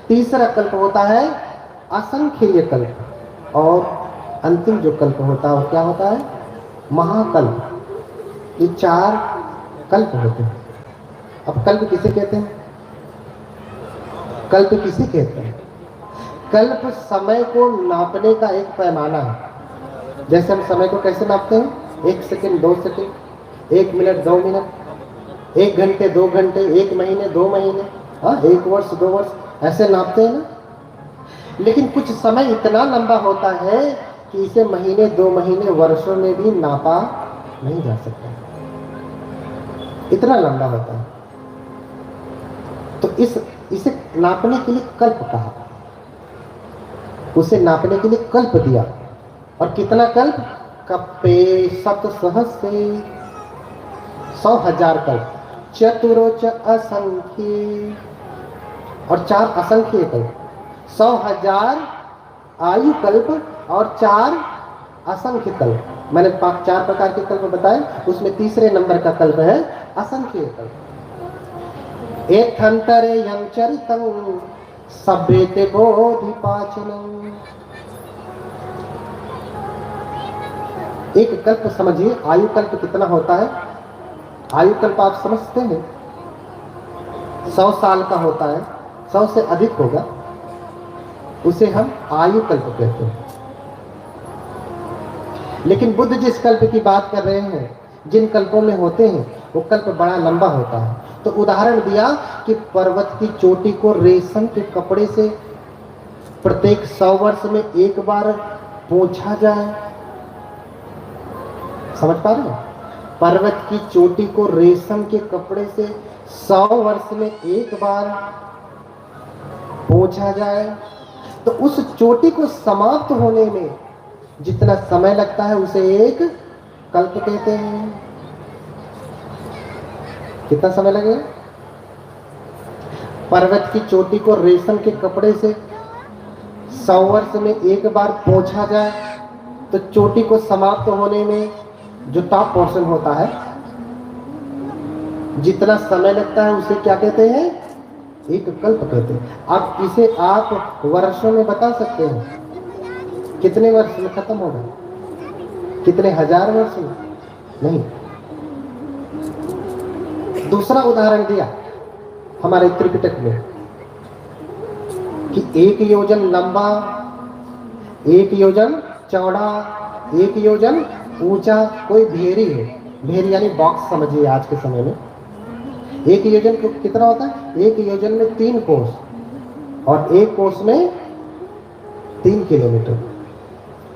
तीसरा कल्प होता है असंख्य कल्प, और अंतिम जो कल्प होता है वो क्या होता है? महाकल्प। ये 4 कल्प होते हैं। अब कल्प किसे कहते हैं? कल्प किसे कहते हैं? कल्प समय को नापने का एक पैमाना है। जैसे हम समय को कैसे नापते हैं? 1 सेकंड, 2 सेकंड, 1 मिनट, 2 मिनट, 1 घंटे, 2 घंटे, 1 महीने, 2 महीने, 1 वर्ष, 2 वर्ष, ऐसे नापते हैं ना। लेकिन कुछ समय इतना लंबा होता है कि इसे महीने, 2 महीने, वर्षों में भी नापा नहीं जा सकता, इतना लंबा होता है। तो इसे नापने के लिए कल्प कहा, उसे नापने के लिए कल्प दिया। और कितना कल्प? कप्पे सत सहस्रे, 100,000 कल्प, चतुरो च असंख्ये, और 4 असंख्य कल्प, 100,000 आयु कल्प और 4 असंख्य कल्प। मैंने 4 प्रकार के कल्प बताए, उसमें तीसरे नंबर का कल्प है असंख्य कल्प। एथंतरे यं चरितं सभ्यते बोधिपाचनम्। एक कल्प समझिए, आयु कल्प कितना होता है? आयु कल्प आप समझते हैं 100 साल का होता है, 100 से अधिक होगा, उसे हम आयु कल्प कहते हैं। लेकिन बुद्ध जिस कल्प की बात कर रहे हैं, जिन कल्पों में होते हैं, वो कल्प बड़ा लंबा होता है। तो उदाहरण दिया कि पर्वत की चोटी को रेशम के कपड़े से प्रत्येक 100 वर्ष में एक बार पोंछा जाए। समझ पा रहे हैं? पर्वत की चोटी को रेशम के कपड़े से 100 वर्ष में एक बार पोंछा जाए, तो उस चोटी को समाप्त होने में जितना समय लगता है उसे एक कल्प कहते हैं। कितना समय लगेगा? पर्वत की चोटी को रेशम के कपड़े से 100 वर्ष में एक बार पोंछा जाए, तो चोटी को समाप्त होने में जो टॉप पोर्शन होता है, जितना समय लगता है उसे क्या कहते हैं? एक कल्प कहते हैं। अब इसे आप वर्षों में बता सकते हैं, कितने वर्ष में खत्म होगा? कितने हजार वर्ष में? नहीं। दूसरा उदाहरण दिया हमारे त्रिपिटक में कि 1 योजन लंबा, 1 योजन चौड़ा, 1 योजन ऊंचा कोई भेरी है। भेरी यानी बॉक्स समझिए आज के समय में। 1 योजन को कितना होता है? 1 योजन में 3 कोस, और 1 कोस में 3 किलोमीटर,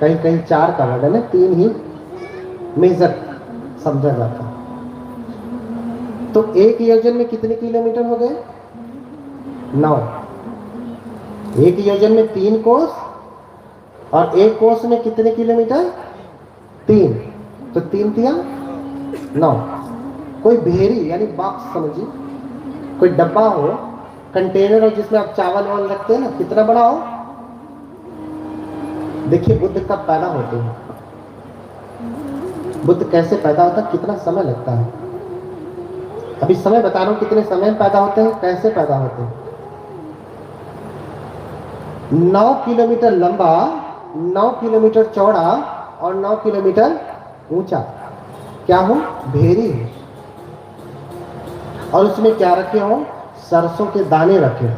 कहीं कहीं 4 का वर्णन है, 3 ही मेजर समझा जाता है। तो 1 योजन में कितने किलोमीटर हो गए? 9। 1 योजन में 3 कोस, और 1 कोस में कितने किलोमीटर? 3। तो 3 तिया 9। कोई भेरी यानी बॉक्स समझिए, कोई डब्बा हो, कंटेनर हो जिसमें आप चावल वावल रखते हैं ना, कितना बड़ा हो? देखिए बुद्ध कब पैदा होते हैं, बुद्ध कैसे पैदा होता है, कितना समय लगता है। अभी समय बता रहा हूं, कितने समय में पैदा होते हैं, कैसे पैदा होते हैं। 9 किलोमीटर लंबा, 9 किलोमीटर चौड़ा और 9 किलोमीटर ऊंचा। क्या हो? भेरी। और उसमें क्या रखे हो? सरसों के दाने रखे हो।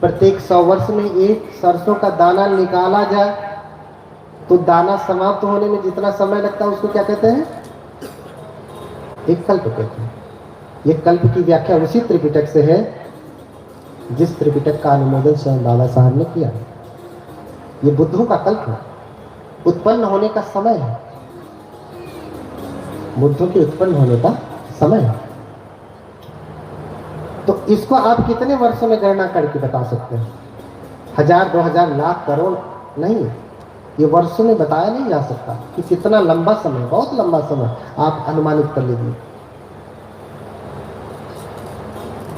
प्रत्येक 100 वर्ष में एक सरसों का दाना निकाला जाए, तो दाना समाप्त होने में जितना समय लगता है उसको क्या कहते हैं? एक कल्प कहते हैं। ये कल्प की व्याख्या उसी त्रिपिटक से है जिस त्रिपिटक का अनुमोदन स्वयं बाबा साहब ने किया। ये बुद्धों का कल्प है, उत्पन्न होने का समय है। बुद्धों के उत्पन्न होने का समय है। तो इसको आप कितने वर्षों में गणना करके बता सकते हैं? 1000, 2000, लाख, करोड़ नहीं, ये वर्षों में बताया नहीं जा सकता कि कितना लंबा समय, बहुत लंबा समय आप अनुमानित कर लीजिए।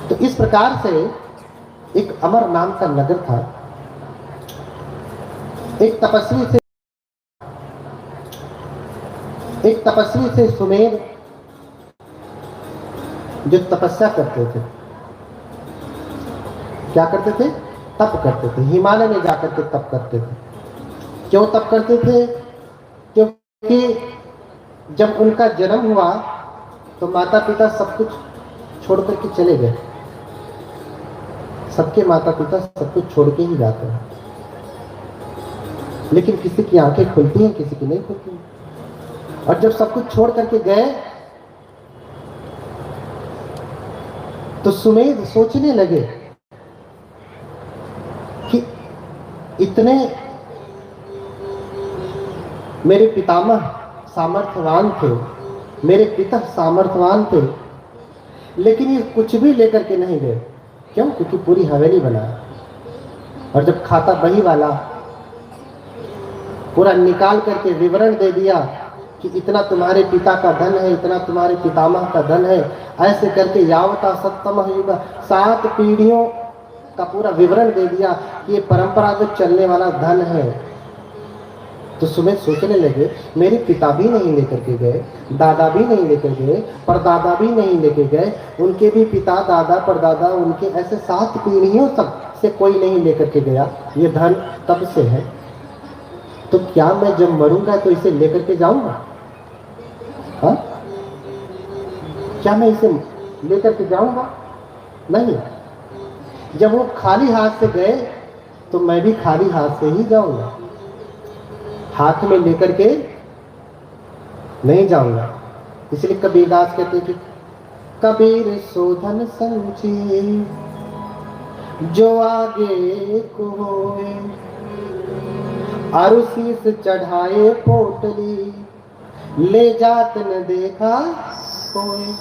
तो इस प्रकार से एक अमर नाम का नगर था। एक तपस्वी से सुमेर जो तपस्या करते थे। क्या करते थे? तप करते थे। हिमालय में जाकर के तप करते थे। क्यों तप करते थे? क्योंकि जब उनका जन्म हुआ तो माता पिता सब कुछ छोड़ करके चले गए। सबके माता पिता सब कुछ छोड़ के ही जाते हैं, लेकिन किसी की आंखें खुलती हैं, किसी की नहीं खुलती। और जब सब कुछ छोड़ करके गए तो सुमेध सोचने लगे कि इतने मेरे पितामह सामर्थ्यवान थे, मेरे पिता सामर्थ्यवान थे, लेकिन ये कुछ भी लेकर के नहीं गए। क्यों? क्योंकि पूरी हवेली बनाया। और जब खाता बही वाला पूरा निकाल करके विवरण दे दिया कि इतना तुम्हारे पिता का धन है, इतना तुम्हारे पितामह का धन है, ऐसे करके यावता सत्तम युग 7 पीढ़ियों का पूरा विवरण दे दिया कि ये परंपरागत चलने वाला धन है। तो सुमेध सोचने लगे, मेरे पिता भी नहीं लेकर के गए, दादा भी नहीं लेकर गए, परदादा भी नहीं लेके गए, उनके भी पिता, दादा, परदादा, उनके ऐसे 7 पीढ़ियों तक से कोई नहीं लेकर के गया। ये धन तब से है, तो क्या मैं जब मरूंगा तो इसे लेकर के जाऊंगा? हाँ? क्या मैं इसे लेकर के जाऊंगा? नहीं। जब वो खाली हाथ से गए तो मैं भी खाली हाथ से ही जाऊंगा, हाथ में लेकर के नहीं जाऊंगा। इसलिए कबीरदास कहते हैं कि कबीर सोधन संचिए जो आगे को होए, अरु शीस चढ़ाए पोटली ले जात न देखा कोई।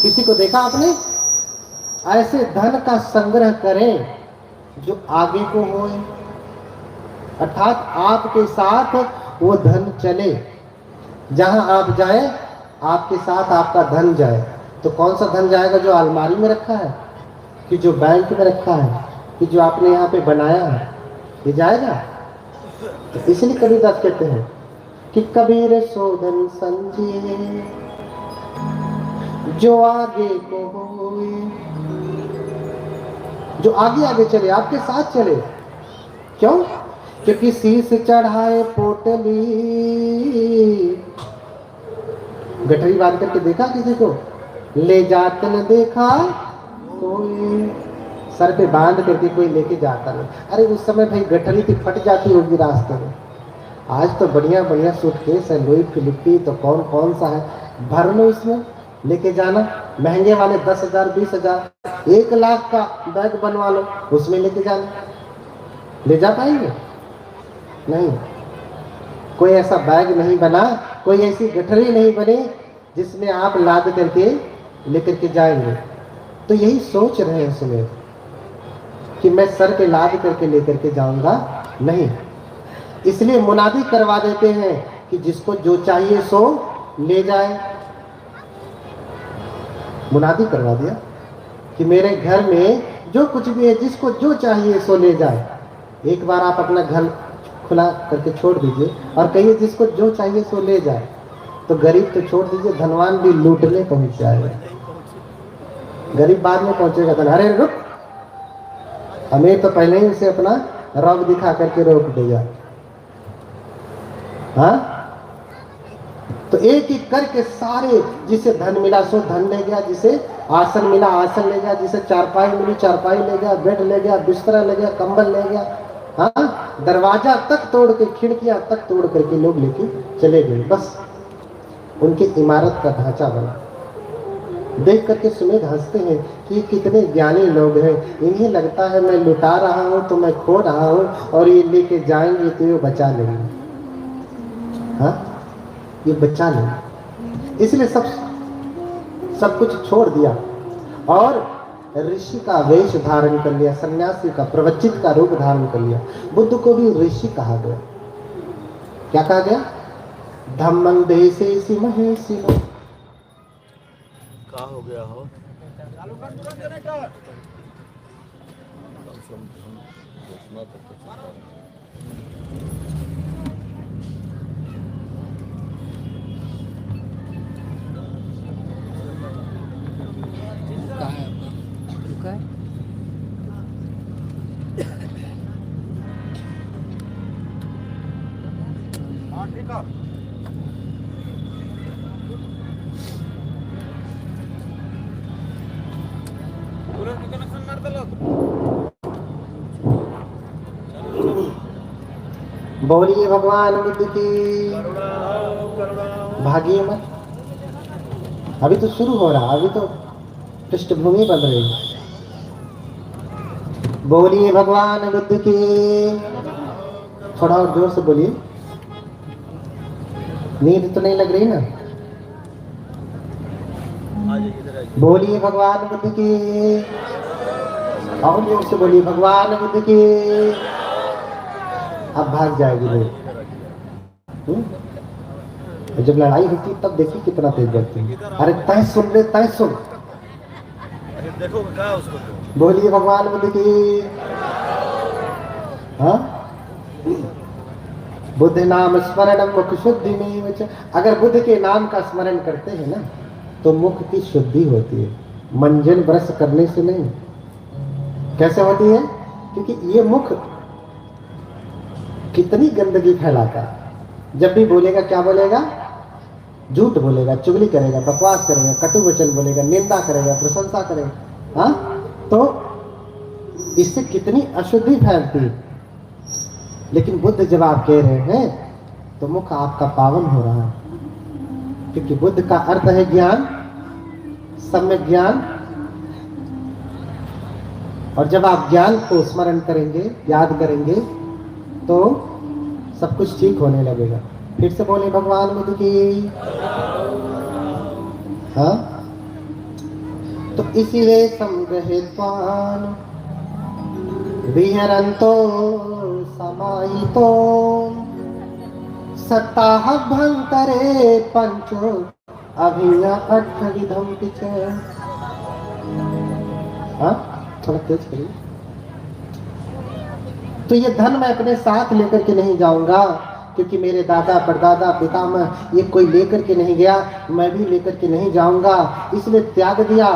किसी को देखा आपने? ऐसे धन का संग्रह करें जो आगे को होए, अर्थात आपके साथ वो धन चले। जहां आप जाए आपके साथ आपका धन जाए। तो कौन सा धन जाएगा? जो अलमारी में रखा है, कि जो बैंक में रखा है, कि जो आपने यहाँ पे बनाया है, ये जाएगा? तो इसलिए कबीरदास कहते हैं कि कबीर सोधन संजिए जो आगे को होए, जो आगे आगे चले, आपके साथ चले। क्यों? क्योंकि शीश चढ़ाए पोटली, गठरी बांध करके देखा किसी को? ले जाते न देखा कोई। सर पे बांध करके कोई लेके जाता नहीं। अरे उस समय भाई गठरी थी, फट जाती होगी रास्ते में। आज तो बढ़िया बढ़िया सूटकेस है, लुई फिलिप्पी, तो कौन कौन सा है, भर लो इसमें, लेके जाना। महंगे वाले 10,000, 20,000, 1 लाख का बैग बनवा लो, उसमें लेके जाना। ले जा पाएंगे? नहीं। कोई ऐसा बैग नहीं बना, कोई ऐसी गठरी नहीं बनी जिसमें आप लाद करके लेकर के जाएंगे। तो यही सोच रहे हैं सुमेध कि मैं सर पे लाद करके लेकर के जाऊंगा नहीं। इसलिए मुनादी करवा देते हैं कि जिसको जो चाहिए सो ले जाए। मुनादी करवा दिया कि मेरे घर में जो कुछ भी है, जिसको जो चाहिए सो ले जाए। एक बार आप अपना घर खुला करके छोड़ दीजिए और कहिए जिसको जो चाहिए सो ले जाए। तो गरीब तो छोड़ दीजिए, धनवान भी लूटने पहुंच जाएगा। गरीब बाद में पहुंचेगा धन। अरे रुक, हमें तो पहले ही उसे अपना रब दिखा करके रोक देगा। हाँ? तो एक एक करके सारे, जिसे धन मिला सो धन ले गया, जिसे आसन मिला आसन ले गया, जिसे चारपाई मिली चारपाई ले गया, बेड ले गया, बिस्तरा ले गया, कंबल ले गया। हाँ? दरवाजा तक तोड़ के, खिड़कियां तक तोड़ करके लोग लेके चले गए। बस उनकी इमारत का ढांचा बना। देख करके सुमेध हंसते हैं कि कितने ज्ञानी लोग हैं। इन्हें लगता है मैं लुटा रहा हूं तो मैं खो रहा हूं, और ये लेके जाएंगे तो ये बचा लेंगे। हाँ? ये बचा लेंगे। इसलिए सब कुछ छोड़ दिया और ऋषि का वेश धारण कर लिया, सन्यासी का, प्रवचित का रूप धारण कर लिया। बुद्ध को भी ऋषि कहा गया। क्या कहा गया? धम्मं देशेसि महेशिनो। क्या हो गया हो? बोलिए भगवान बुद्ध की। भागिए मत, अभी तो शुरू हो रहा, अभी तो पृष्ठभूमि बन रही है। बोलिए भगवान बुद्ध की। थोड़ा और जोर से बोलिए, नींद तो नहीं लग रही ना? बोलिए भगवान बुद्ध की। और जोर से बोलिए भगवान बुद्ध की। अब भाग जाएगी लोग। जब लड़ाई होती तब देखिए कितना तेज बढ़ती है। अरे तय सुन ले, तय सुन। देखो क्या उसको। बोलिए भगवान बुद्ध की। हाँ, बुद्ध नाम स्मरण मुख शुद्धि में। अगर बुद्ध के नाम का स्मरण करते हैं ना तो मुख की शुद्धि होती है, मंजन ब्रश करने से नहीं। कैसे होती है? क्योंकि ये मुख कितनी गंदगी फैलाता है। जब भी बोलेगा क्या बोलेगा? झूठ बोलेगा, चुगली करेगा, बकवास करेगा, कटु वचन बोलेगा, निंदा करेगा, प्रशंसा करेगा। हाँ, तो इससे कितनी अशुद्धि फैलती है। लेकिन बुद्ध जब आप कह रहे हैं तो मुख आपका पावन हो रहा है, क्योंकि बुद्ध का अर्थ है ज्ञान, सम्यक ज्ञान। और जब आप ज्ञान को स्मरण करेंगे, याद करेंगे, तो सब कुछ ठीक होने लगेगा। फिर से बोले भगवान बुद्ध की। हाँ, तो इसीलिए संग्रहित्वान् विहरन्तो समाहितो सप्ताहाभ्यन्तरे पंचो अभिया अट्ठविधं पिच। हाँ, थोड़ा तेज करिए। तो ये धन मैं अपने साथ लेकर के नहीं जाऊंगा, क्योंकि मेरे दादा परदादा पितामह ये कोई लेकर के नहीं गया, मैं भी लेकर के नहीं जाऊंगा। इसलिए त्याग दिया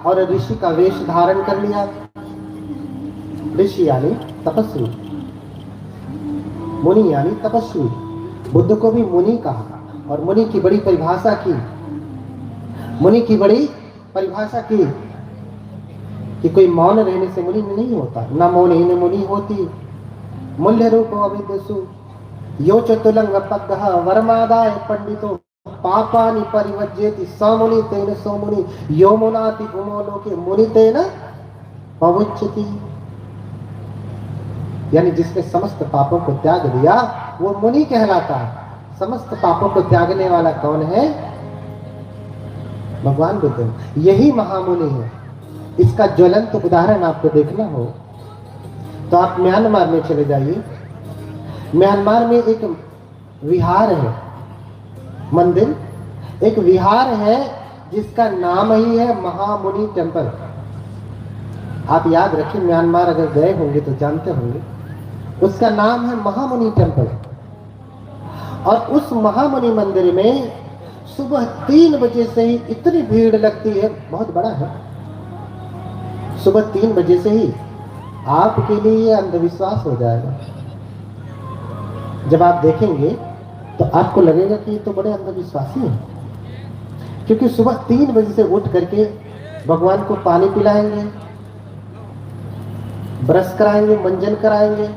और ऋषि का वेश धारण कर लिया। ऋषि यानी तपस्वी, मुनि यानी तपस्वी। बुद्ध को भी मुनि कहा और मुनि की बड़ी परिभाषा की। मुनि की बड़ी परिभाषा की कि कोई मौन रहने से मुनि नहीं होता, न मौन मुनि होती। मूल्य रूप अविद्यसु यो चतुलंग पद्दः वर्मादाय पंडितो पापानि परिवज्येति समुनि तेन सोमुनि यो मुनाति उमो लोके मुनि तेन पवुच्यति। यानी जिसने समस्त पापों को त्याग दिया वो मुनि कहलाता है। समस्त पापों को त्यागने वाला कौन है? भगवान बुद्ध। यही महामुनि है। इसका ज्वलंत उदाहरण आपको देखना हो तो आप म्यांमार में चले जाइए। म्यांमार में एक विहार है, मंदिर, एक विहार है जिसका नाम ही है महामुनि टेम्पल। आप याद रखिए, म्यांमार अगर गए होंगे तो जानते होंगे, उसका नाम है महामुनि टेम्पल। और उस महामुनि मंदिर में सुबह 3 बजे से ही इतनी भीड़ लगती है, बहुत बड़ा है। सुबह 3 बजे से ही आपके लिए ये अंधविश्वास हो जाएगा। जब आप देखेंगे तो आपको लगेगा कि ये तो बड़े अंधविश्वासी हैं, क्योंकि सुबह 3 बजे से उठ करके भगवान को पानी पिलाएंगे, ब्रश कराएंगे, मंजन कराएंगे,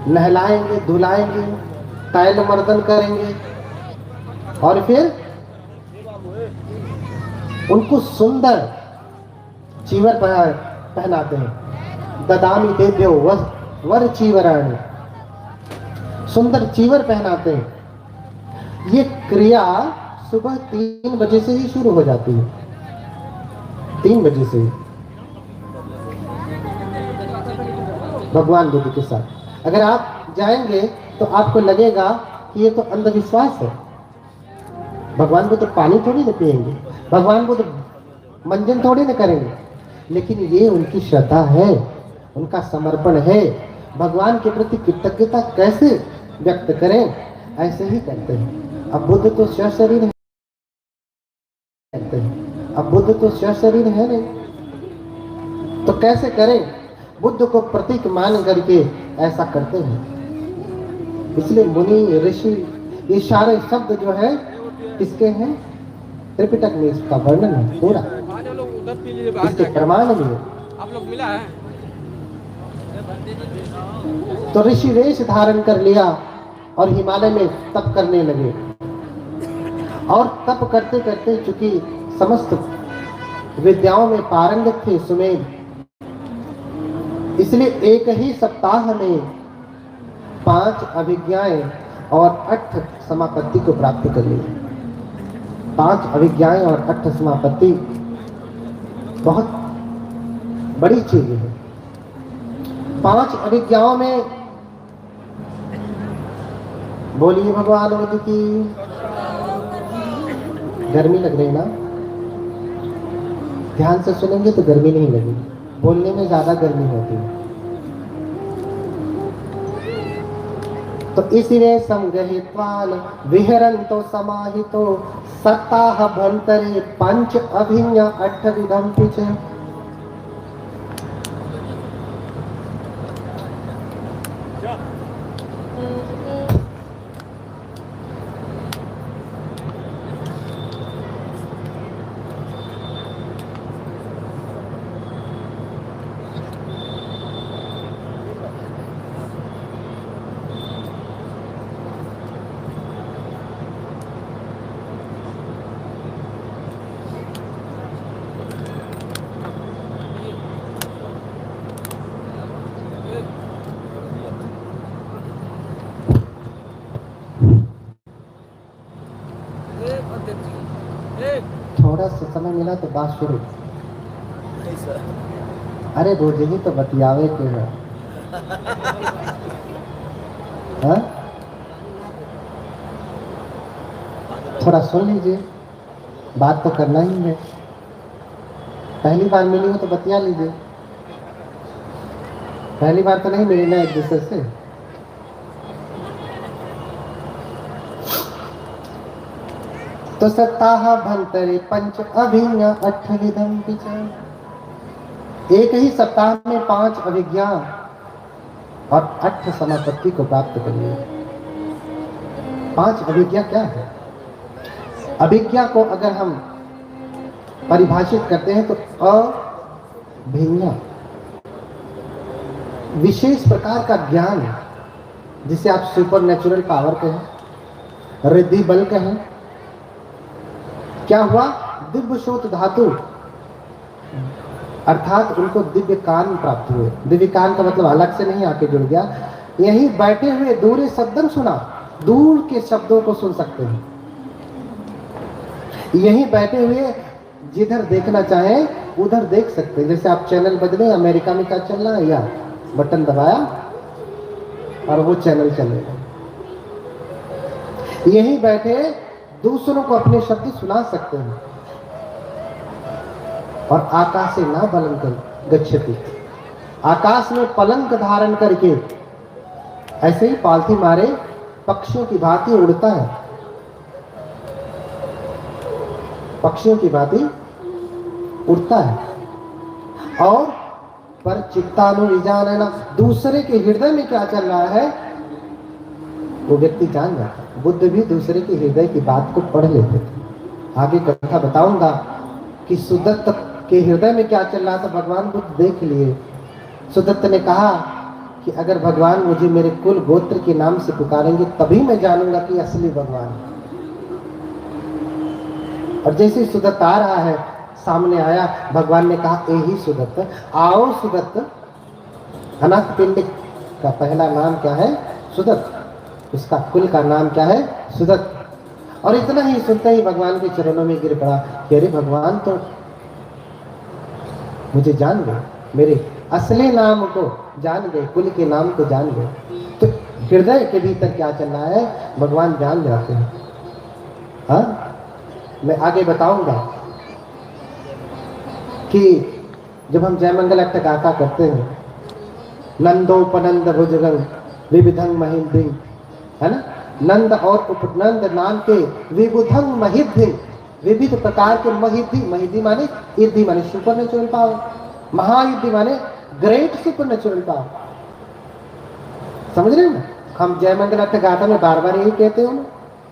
नहलाएंगे, धुलाएंगे, तैल मर्दन करेंगे और फिर उनको सुंदर चीवर पहनाते हैं। ददामी देव्यो वर चीवराणी, सुंदर चीवर पहनाते हैं। ये क्रिया सुबह 3 बजे से ही शुरू हो जाती है, 3 बजे से ही भगवान बुद्ध के साथ। अगर आप जाएंगे तो आपको लगेगा कि ये तो अंधविश्वास है। भगवान बुद्ध पानी थोड़ी न पिएंगे, भगवान बुद्ध मंजन थोड़ी न करेंगे, लेकिन ये उनकी श्रद्धा है, उनका समर्पण है। भगवान के प्रति कृतज्ञता कैसे व्यक्त करें, ऐसे ही करते हैं। अब बुद्ध तो सशरीर है, कहते हैं अब बुद्ध तो सशरीर है नहीं, तो कैसे करें? बुद्ध को प्रतीक मान करके ऐसा करते हैं। इसलिए मुनि ऋषि ये सारे शब्द जो है किसके हैं? त्रिपिटक में इसका वर्णन है पूरा, इसके प्रमाण भी है। आप लोग मिला है तो ऋषि वेश धारण कर लिया और हिमालय में तप करने लगे, और तप करते करते चूंकि समस्त विद्याओं में पारंगत थे सुमेध, इसलिए एक ही सप्ताह में 5 अभिज्ञाएं और 8 समापत्ति को प्राप्त कर ली। 5 अभिज्ञाएं और 8 समापत्ति बहुत बड़ी चीज है। 5 अभिज्ञाओं में बोलिए भगवान बुद्ध की। गर्मी लग रही ना? ध्यान से सुनेंगे तो गर्मी नहीं लगेगी, बोलने में ज्यादा गर्मी होती है। तो इसीलिए संगहित्वान विहरन्तो समाहितो सप्ताह भंतरे 5 अभिज्ञा 8 विधम पिच। थोड़ा सा समय मिला तो बात शुरू। नहीं सर, अरे रोज ही तो बतियावे के है। हाँ? थोड़ा सुन लीजिए, बात तो करना ही है। पहली बार मिली हो तो बतिया लीजिए, पहली बार तो नहीं मिली ना एक दूसरे से। तो सप्ताह भंतरे 5 अभिज्ञा 8 विधम पिच। एक ही सप्ताह में 5 अभिज्ञा और 8 समापत्ति को प्राप्त करिए। 5 अभिज्ञा क्या है? अभिज्ञा को अगर हम परिभाषित करते हैं तो अभिज्ञा विशेष प्रकार का ज्ञान, जिसे आप सुपर नेचुरल पावर कहें, रिद्धि बल कहें। क्या हुआ? दिव्य श्रोत धातु, अर्थात उनको दिव्य कान प्राप्त हुए। दिव्य कान का मतलब अलग से नहीं आके जुड़ गया, यहीं बैठे हुए दूर शब्दन सुना, दूर के शब्दों को सुन सकते हैं। यहीं बैठे हुए जिधर देखना चाहे उधर देख सकते हैं। जैसे आप चैनल बदले, अमेरिका में क्या चल रहा है, या बटन दबाया और वो चैनल चलेगा। यहीं बैठे दूसरों को अपने शब्द सुना सकते हैं। और आकाशे ना बलंक गच्छति, आकाश में पलंक धारण करके ऐसे ही पालथी मारे पक्षियों की भांति उड़ता है, पक्षियों की भांति उड़ता है। और पर चित्तानुविजानना, दूसरे के हृदय में क्या चल रहा है वो व्यक्ति जान जाता है। बुद्ध भी दूसरे के हृदय की बात को पढ़ लेते थे। आगे कथा बताऊंगा कि सुदत्त के हृदय में क्या चल रहा था, भगवान बुद्ध देख लिए। सुदत्त ने कहा कि अगर भगवान मुझे मेरे कुल गोत्र के नाम से पुकारेंगे तभी मैं जानूंगा कि असली भगवान है। और जैसे सुदत्त आ रहा है, सामने आया, भगवान ने कहा ए ही सुदत्त, आओ सुदत्त। अनाथ पिंड का पहला नाम क्या है? सुदत्त। उसका कुल का नाम क्या है? सुदत्त। और इतना ही सुनते ही भगवान के चरणों में गिर पड़ा कि अरे भगवान तो मुझे जान गए, मेरे असली नाम को जान गए, कुल के नाम को जान गए। तो हृदय के भीतर क्या चल रहा है भगवान जान जाते हैं। हाँ, मैं आगे बताऊंगा कि जब हम जय मंगल अष्ट गाथा करते हैं, नंदोपनंद भुजगं विविधं महिधिं, है ना, नंद और उपनंद नाम के विबुधं महिधिं, विविध प्रकार के महिधि, महिधि माने इद्धि माने सुपर नेचुरल पावर, महायुद्धि माने ग्रेट सुपर नेचुरल पावर। समझ रहे हो ना? हम जय मंगल अष्ट गाथा में बार बार यही कहते हो ना,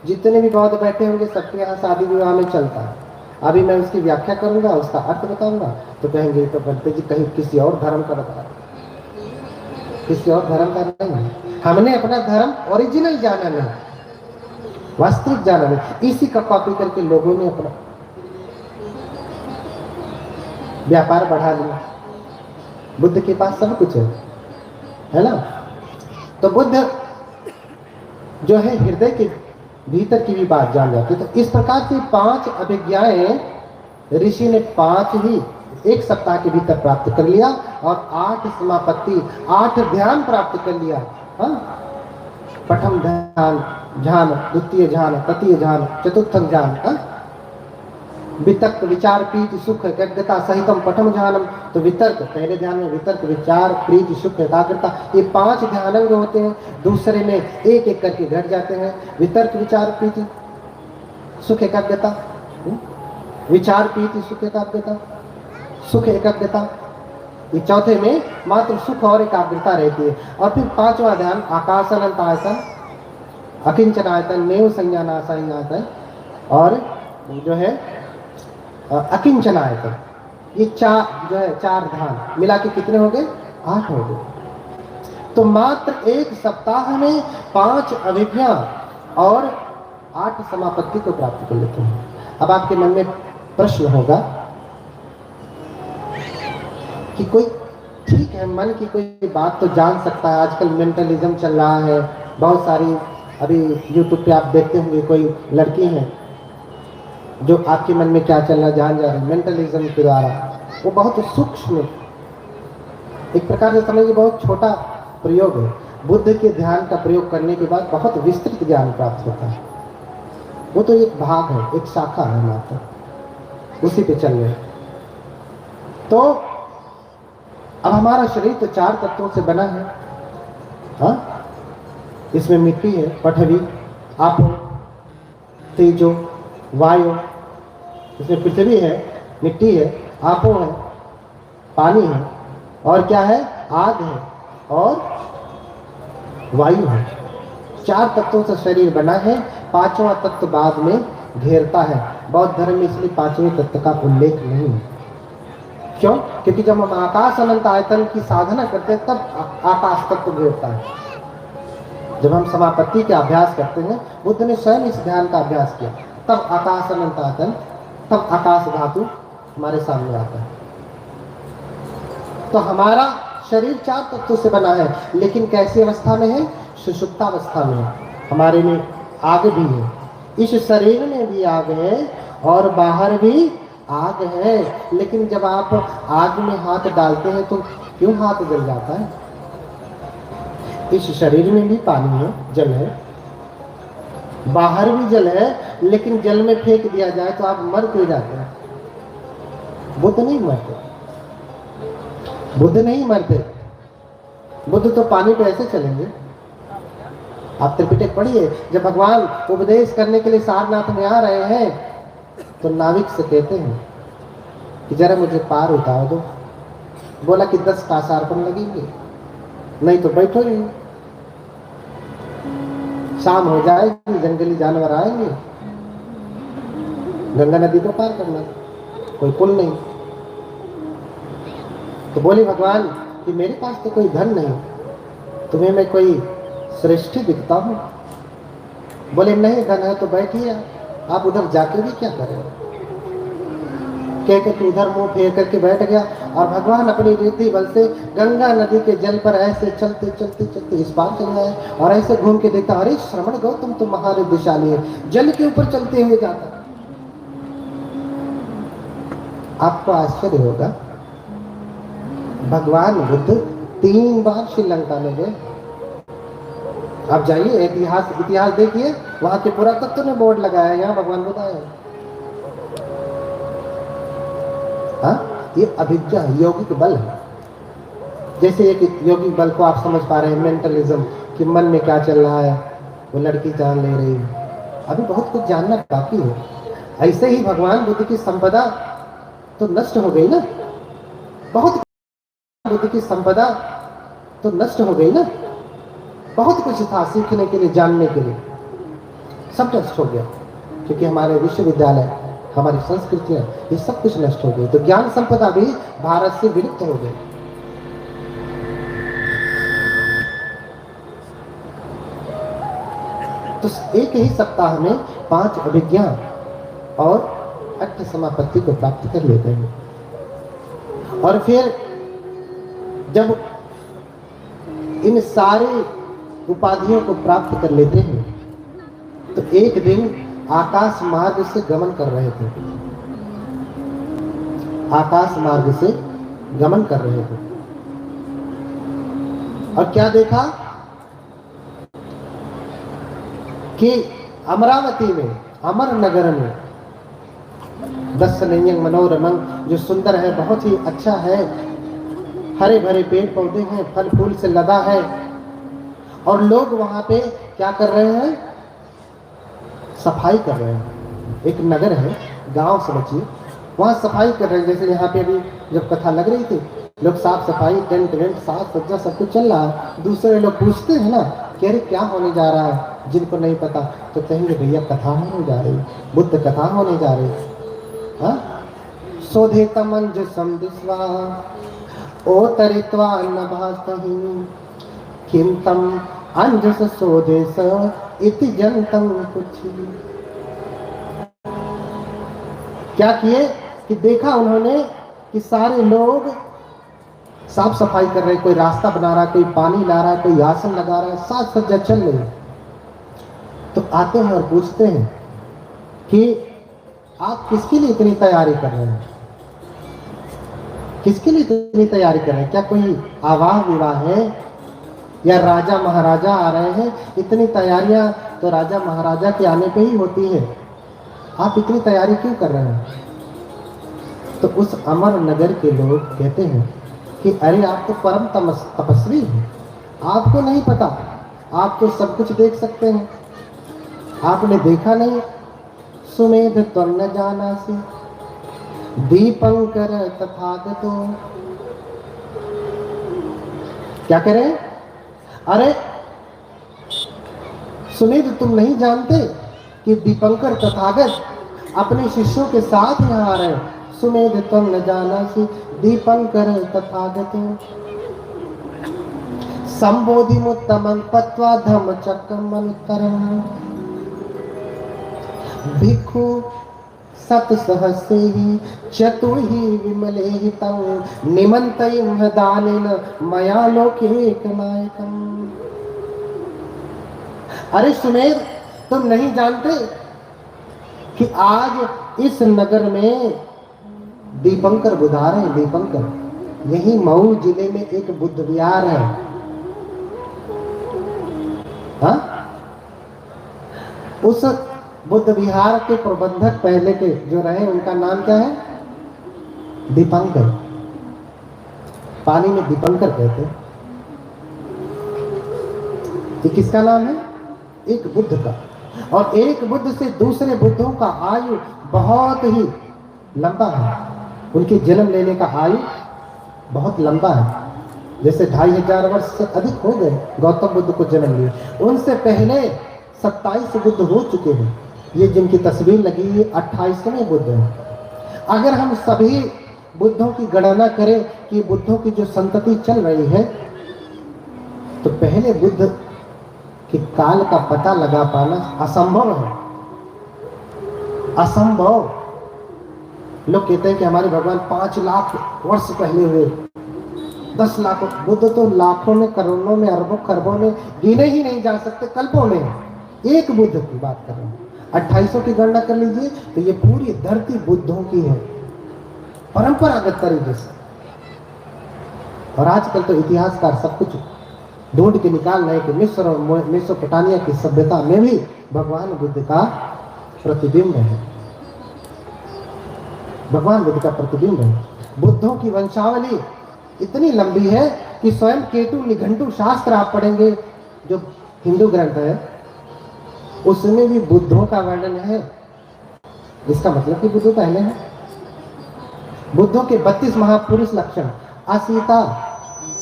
जितने भी बौद्ध बैठे होंगे सबके यहाँ शादी विवाह में चलता है। अभी मैं उसकी व्याख्या करूंगा, उसका अर्थ बताऊंगा, तो कहेंगे तो पंडित जी कहीं किसी और धर्म का बता, किसी और धर्म का नहीं। हमने अपना धर्म ओरिजिनल जाना नहीं, वास्तविक जाना नहीं, इसी का कॉपी करके लोगों ने अपना व्यापार बढ़ा लिया। बुद्ध के पास सब कुछ है ना? तो बुद्ध जो है हृदय के भीतर की भी बात जान जाते। तो इस प्रकार से 5 अभिज्ञाएं ऋषि ने 5 ही एक सप्ताह के भीतर प्राप्त कर लिया और 8 समापत्ति, 8 ध्यान प्राप्त कर लिया। हाँ, प्रथम ध्यान, ध्यान, द्वितीय ध्यान, तृतीय ध्यान, चतुर्थ ध्यान, हाँ? वितर्क विचार प्रीति सुख एकाग्रता सहितम प्रथम ध्यानम। तो वितर्क, पहले ध्यान में वितर्क विचार प्रीति सुख एकाग्रता, ये 5 ध्यानांग होते हैं। दूसरे में एक एक करके घट जाते हैं, वितर्क विचार प्रीति सुख एकाग्रता, विचार प्रीति सुख एकाग्रता, सुख एकाग्रता। ये चौथे में मात्र सुख और एकाग्रता रहती है। और फिर 5वां ध्यान आकाश अनंत आयतन, अकिंचन आयतन, नेव संज्ञानाशय आयतन और जो है अकिंचन आयतन। ये 4 जो है 4 ध्यान मिला के कितने हो गए? 8 हो गए। तो मात्र एक सप्ताह में 5 अभिज्ञा और 8 समापत्ति को प्राप्त कर लेते हैं। अब आपके मन में प्रश्न होगा कि कोई ठीक है, मन की कोई बात तो जान सकता है, आजकल मेंटलिज्म चल रहा है, बहुत सारी अभी यूट्यूब पे आप देखते होंगे, कोई लड़की है जो आपके मन में क्या चल रहा जान जा रही है मेंटलिज्म के द्वारा। वो बहुत सूक्ष्म, एक प्रकार से समझिए बहुत छोटा प्रयोग है। बुद्ध के ध्यान का प्रयोग करने के बाद बहुत विस्तृत ज्ञान प्राप्त होता है। वो तो एक भाग है, एक शाखा है मात्र, उसी पे चल रहे। तो अब हमारा शरीर तो 4 तत्वों से बना है। हाँ, इसमें मिट्टी है, पृथ्वी, आपो, तेजो, वायु, इसमें पृथ्वी है, मिट्टी है, आपो है, पानी है, और क्या है? आग है और वायु है। 4 तत्वों से शरीर बना है। 5वां तत्व बाद में घेरता है। बौद्ध धर्म में इसलिए 5वें तत्व का उल्लेख नहीं है। क्यों? क्योंकि जब हम आकाश अनंत आयतन की साधना करते हैं तब आकाश तत्व घेरता है। जब हम समापत्ति के अभ्यास करते हैं, बुद्ध ने स्वयं इस ध्यान का अभ्यास किया, तब आकाश अनंत आयतन, तब आकाश धातु हमारे सामने आता है। तो हमारा शरीर 4 तत्वों से बना है, लेकिन कैसी अवस्था में है? सुषुप्तावस्था में है। हमारे में आग भी है, इस शरीर में भी आग है और बाहर भी आग है। लेकिन जब आप आग में हाथ डालते हैं तो क्यों हाथ जल जाता है? इस शरीर में भी पानी है, जल है, बाहर भी जल है, लेकिन जल में फेंक दिया जाए तो आप मर क्यों जाते हैं? बुद्ध नहीं मरते, बुद्ध नहीं मरते। बुद्ध तो पानी पे ऐसे चलेंगे। आप त्रिपिटक पढ़िए, जब भगवान उपदेश करने के लिए सारनाथ में आ रहे हैं तो नाविक से कहते हैं कि जरा मुझे पार उतार दो। बोला कि 10 कासार्पण लगेंगे, नहीं तो बैठो ही। शाम हो जाएगी, जंगली जानवर आएंगे, गंगा नदी को पार करना, कोई पुल नहीं। तो बोले भगवान कि मेरे पास तो कोई धन नहीं, तुम्हें मैं कोई श्रेष्ठी दिखता हूँ। बोले नहीं, धन है तो बैठिए, आप उधर जाकर भी क्या करें? कहकर कि उधर मुंह फेर करके बैठ गया और भगवान अपनी रिद्धि बल से गंगा नदी के जल पर ऐसे चलते चलते चलते इस पार चल रहा है और ऐसे घूम के देखता, अरे श्रवण गौतम तो महारिद्धशाली है, जल के ऊपर चलते हुए जाता। आपको आश्चर्य होगा, भगवान बुद्ध 3 बार श्रीलंका में गए। आप जाइए, इतिहास देखिए, वहां के पुरातत्व ने बोर्ड लगाया, यहाँ भगवान बुद्ध आए। हाँ, ये अभिज्ञा यौगिक बल है। जैसे एक यौगिक बल को आप समझ पा रहे हैं, मेंटलिज्म, कि मन में क्या चल रहा है, वो लड़की जान ले रही है, अभी बहुत कुछ जानना बाकी है। ऐसे ही भगवान बुद्ध की संपदा तो नष्ट हो गई ना, बहुत बुद्ध की संपदा तो नष्ट हो गई ना, बहुत कुछ था सीखने के लिए, जानने के लिए, सब नष्ट हो गया, क्योंकि हमारे विश्वविद्यालय, हमारी संस्कृतियां, ये सब कुछ नष्ट हो गई। तो ज्ञान संपदा भी भारत से विलुप्त हो गई। तो एक ही सप्ताह में 5 अभिज्ञा और 8 समापत्ति को प्राप्त कर लेते हैं। और फिर जब इन सारे उपाधियों को प्राप्त कर लेते हैं, तो एक दिन आकाश मार्ग से गमन कर रहे थे, आकाश मार्ग से गमन कर रहे थे, और क्या देखा कि अमरावती में, अमर नगर में, दर्शनीय मनोरमं, जो सुंदर है, बहुत ही अच्छा है, हरे भरे पेड़ पौधे हैं, फल फूल से लदा है, और लोग वहां पे क्या कर रहे हैं, सफाई कर रहे हैं। एक नगर है, गांव समझिए, वहां सफाई कर रहे हैं। जैसे यहाँ पे भी जब कथा लग रही थी, लोग साफ सफाई, टेंट वेंट, साफ सज्जा, सब कुछ चल रहा है। दूसरे लोग पूछते हैं ना कि अरे क्या होने जा रहा है, जिनको नहीं पता तो कहेंगे भैया कथा होने जा रही, बुद्ध कथा होने जा रही। शोधे तमंज समदिस्वा ओ तरित्वा न भासहि किम तम अंजस शोधेस इति जनतम कुछ। क्या किए कि देखा उन्होंने कि सारे लोग साफ सफाई कर रहे, कोई रास्ता बना रहा, कोई पानी ला रहा, कोई आसन लगा रहा है, साज सज्जा चल रही। तो आते हैं और पूछते हैं कि आप किसके लिए इतनी तैयारी कर रहे हैं, किसके लिए इतनी तैयारी कर रहे हैं, क्या कोई आवाह विवाह है या राजा महाराजा आ रहे हैं? इतनी तैयारियां तो राजा महाराजा के आने पे ही होती है, आप इतनी तैयारी क्यों कर रहे हैं? तो उस अमर नगर के लोग कहते हैं कि अरे आप तो परम तपस्वी हैं, आपको नहीं पता, आप तो सब कुछ देख सकते हैं, आपने देखा नहीं। सुमेध त्वं न जानासि दीपंकर तथागतो। क्या कह रहे हैं? अरे सुमेध तुम नहीं जानते कि दीपंकर तथागत अपने शिष्यों के साथ यहाँ आ रहे हैं। सुमेध त्वं न जानासि दीपंकर तथागतो संबोधिमुत्तमं पत्वा धम्मचक्रमनुत्तरम् भिक्षु सतसहस्रैः चतुर्हि विमलैः तं निमन्त्रयन् दानेन मया लोकैकनायकम्। अरे सुमेध, तुम नहीं जानते कि आज इस नगर में दीपंकर बुद्ध आ रहे हैं। दीपंकर यही मऊ जिले में एक बुद्ध विहार है। हाँ? उस बुद्ध विहार के प्रबंधक पहले के जो रहे, उनका नाम क्या है? दीपंकर। पानी में दीपंकर कहते हैं। ये किसका नाम है? एक बुद्ध का। और एक बुद्ध से दूसरे बुद्धों का आयु बहुत ही लंबा है, उनके जन्म लेने का आयु बहुत लंबा है। जैसे 2500 वर्ष से अधिक हो गए गौतम बुद्ध को जन्म लिए, उनसे पहले 27 बुद्ध हो चुके हैं। ये जिनकी तस्वीर लगी है 28वें बुद्ध है। अगर हम सभी बुद्धों की गणना करें कि बुद्धों की जो संतति चल रही है, तो पहले बुद्ध के काल का पता लगा पाना असंभव है, असंभव। लोग कहते हैं कि हमारे भगवान 5 लाख वर्ष पहले हुए, 10 लाख। बुद्ध तो लाखों में, करोड़ों में, अरबों खरबों में, गिने ही नहीं जा सकते, कल्पों में। एक बुद्ध की बात कर रहे हैं। 2800 की गणना कर लीजिए तो ये पूरी धरती बुद्धों की है, परंपरागत तरीके से। और आजकल तो इतिहासकार सब कुछ ढूंढ के निकाल रहे कि मिस्र और मेसोपोटामिया की सभ्यता में भी भगवान बुद्ध का प्रतिबिंब है, भगवान बुद्ध का प्रतिबिंब है। बुद्धों की वंशावली इतनी लंबी है कि स्वयं केतु निघंटु शास्त्र आप पढ़ेंगे, जो हिंदू ग्रंथ है, उसमें भी बुद्धों का वर्णन है। इसका मतलब कि बुद्ध पहले है। बुद्धों के 32 महापुरुष लक्षण, असीता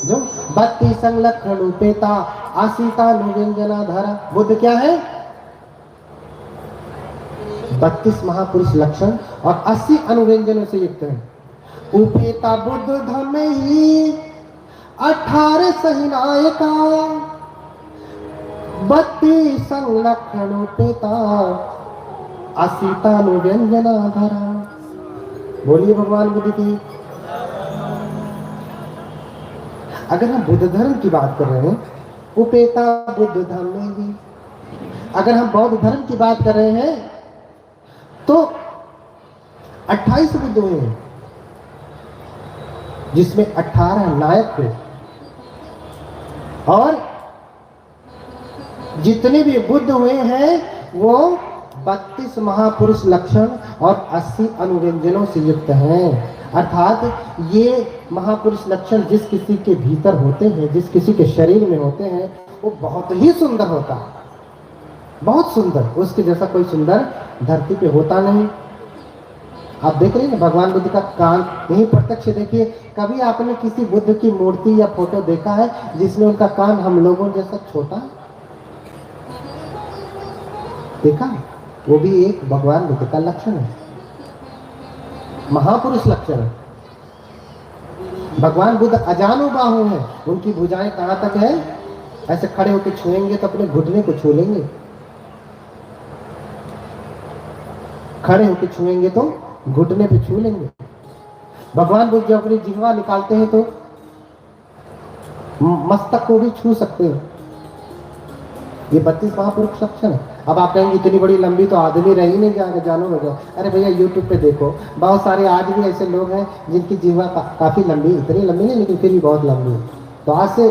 जो 32 लक्षण उपेता, असीता नुव्यंजना धरा। बुद्ध क्या है? 32 महापुरुष लक्षण और 80 अनुव्यंजनों से युक्त है। उपेता बुद्ध धम ही 18 सहिनायका, 32 लक्षण उपेता, असीता नुव्यंजना धरा। बोलिए भगवान बुद्ध की। अगर हम बुद्ध धर्म की बात कर रहे हैं, उपेता बुद्ध धर्म में ही। अगर हम बौद्ध धर्म की बात कर रहे हैं तो 28 बुद्ध हुए हैं, जिसमें 18 नायक थे। और जितने भी बुद्ध हुए हैं वो 32 महापुरुष लक्षण और 80 अनुव्यंजनों से युक्त हैं। अर्थात ये महापुरुष लक्षण जिस किसी के भीतर होते हैं, जिस किसी के शरीर में होते हैं, वो बहुत ही सुंदर होता है, बहुत सुंदर। उसके जैसा कोई सुंदर धरती पे होता नहीं। आप देख रहे हैं ना भगवान बुद्ध का कान, यही प्रत्यक्ष देखिए। कभी आपने किसी बुद्ध की मूर्ति या फोटो देखा है जिसमें उनका कान हम लोगों जैसा छोटा देखा? वो भी एक भगवान बुद्ध का लक्षण है, महापुरुष लक्षण है। भगवान बुद्ध अजानुबाहु हैं। उनकी भुजाएं कहां तक है? ऐसे खड़े होकर छुएंगे तो अपने घुटने को छू लेंगे, खड़े होकर छुएंगे तो घुटने पे छू लेंगे। भगवान बुद्ध जब अपनी जिह्वा निकालते हैं तो मस्तक को भी छू सकते हैं। ये 32 महापुरुष लक्षण है। अब आप कहेंगे इतनी बड़ी लंबी तो आदमी रह ही नहीं जाएगा, जानवर हो जाए। अरे भैया यूट्यूब पे देखो, बहुत सारे आज भी ऐसे लोग हैं जिनकी जिह्वा काफी लंबी, इतनी लंबी नहीं लेकिन फिर भी बहुत लंबी है। तो आज से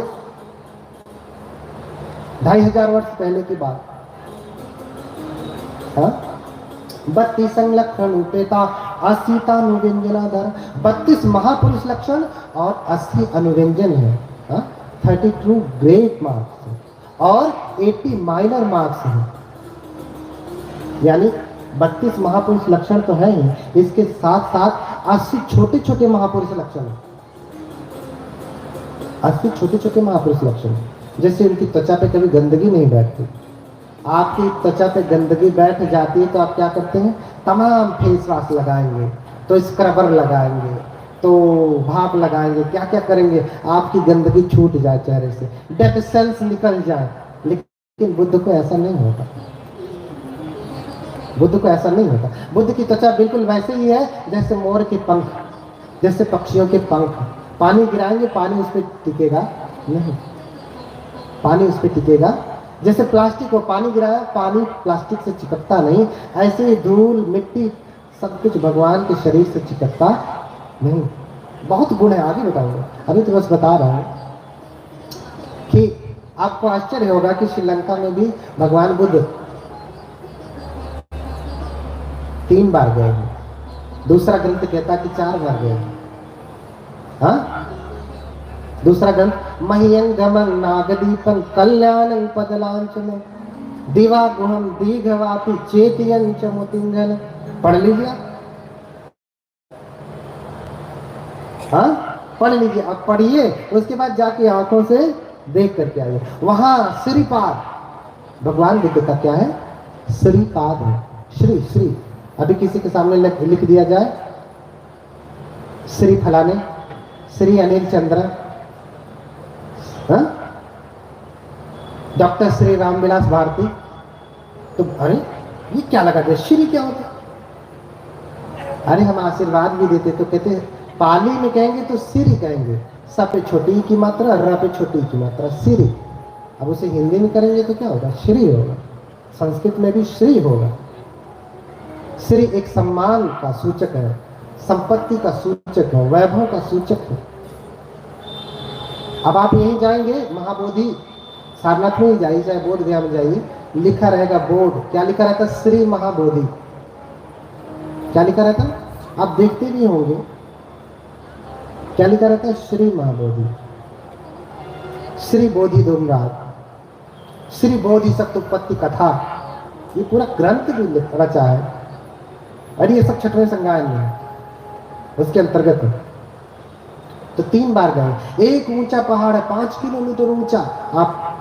2500 वर्ष पहले की बात। 32 लक्षण उपेता, 80 अनुव्यंजना धर। 32 महापुरुष लक्षण और 80 अनुव्यंजन है। 32 ग्रेट मार्क्स और 80 माइनर मार्क्स हैं। यानी 32 महापुरुष लक्षण तो है ही, इसके साथ साथ 80 छोटे छोटे महापुरुष लक्षण, 80 छोटे छोटे महापुरुष लक्षण। जैसे उनकी त्वचा पे कभी गंदगी नहीं बैठती। आपकी त्वचा पे गंदगी बैठ जाती है तो आप क्या करते हैं? तमाम फेस वॉश लगाएंगे, तो स्क्रबर लगाएंगे, तो भाप लगाएंगे, क्या क्या करेंगे, आपकी गंदगी छूट जाए चेहरे से, डेड सेल्स निकल जाए। लेकिन बुद्ध को ऐसा नहीं होता। बुद्ध को ऐसा नहीं होता। बुद्ध की त्वचा बिल्कुल वैसे ही है जैसे मोर के पंख, जैसे पक्षियों के पंख। पानी गिराएंगे, पानी उस पर टिकेगा नहीं, पानी उस पर टिकेगा। जैसे प्लास्टिक को पानी गिराया, पानी प्लास्टिक से चिपकता नहीं, ऐसे ही धूल मिट्टी सब कुछ भगवान के शरीर से चिपकता नहीं। बहुत गुण है, आगे बताऊंगा। अभी तो बस बता रहा हूं कि आपको आश्चर्य होगा कि श्रीलंका में भी भगवान बुद्ध 3 बार गए हैं। दूसरा ग्रंथ कहता कि 4 बार गए हैं। दूसरा ग्रंथ मह्यंगमं नागदीपं कल्याणं पदलांचन दिवा गुहम दीघवापि चेतियं च मोतिंजन। पढ़ लीजिए, पढ़ लीजिए। अब पढ़िए, उसके बाद जाके आंखों से देख करके आइए। वहां श्रीपाद भगवान बुद्ध का क्या है? श्रीपाद है। श्री श्री अभी किसी के सामने लिख दिया जाए श्री फलाने, श्री अनिल चंद्र, डॉक्टर श्री रामविलास भारती, तो अरे ये क्या लगा दिया? श्री क्या होता? अरे हम आशीर्वाद भी देते तो कहते हैं, पाली में कहेंगे तो सिरी कहेंगे, स पे छोटी की मात्रा, र पे छोटी की मात्रा, सिरी। अब उसे हिंदी में करेंगे तो क्या होगा? श्री होगा। संस्कृत में भी श्री होगा। श्री एक सम्मान का सूचक है, संपत्ति का सूचक है, वैभव का सूचक है। अब आप यहीं जाएंगे महाबोधि, सारनाथ में ही जाइए चाहे बोध गया में जाइए, लिखा रहेगा बोर्ड, क्या लिखा रहता? श्री महाबोधि। क्या लिखा रहता? आप देखते भी होंगे, क्या लिखा रहता है? श्री महाबोधि, श्री बोधि धूमराज, श्री बोधि सत्योत्पत्ति कथा, ये पूरा ग्रंथ भी रचा है। अरे ये सब छठवें संगायन में है, उसके अंतर्गत है। तो 3 बार गए। एक ऊंचा पहाड़ है 5 किलोमीटर ऊंचा, आप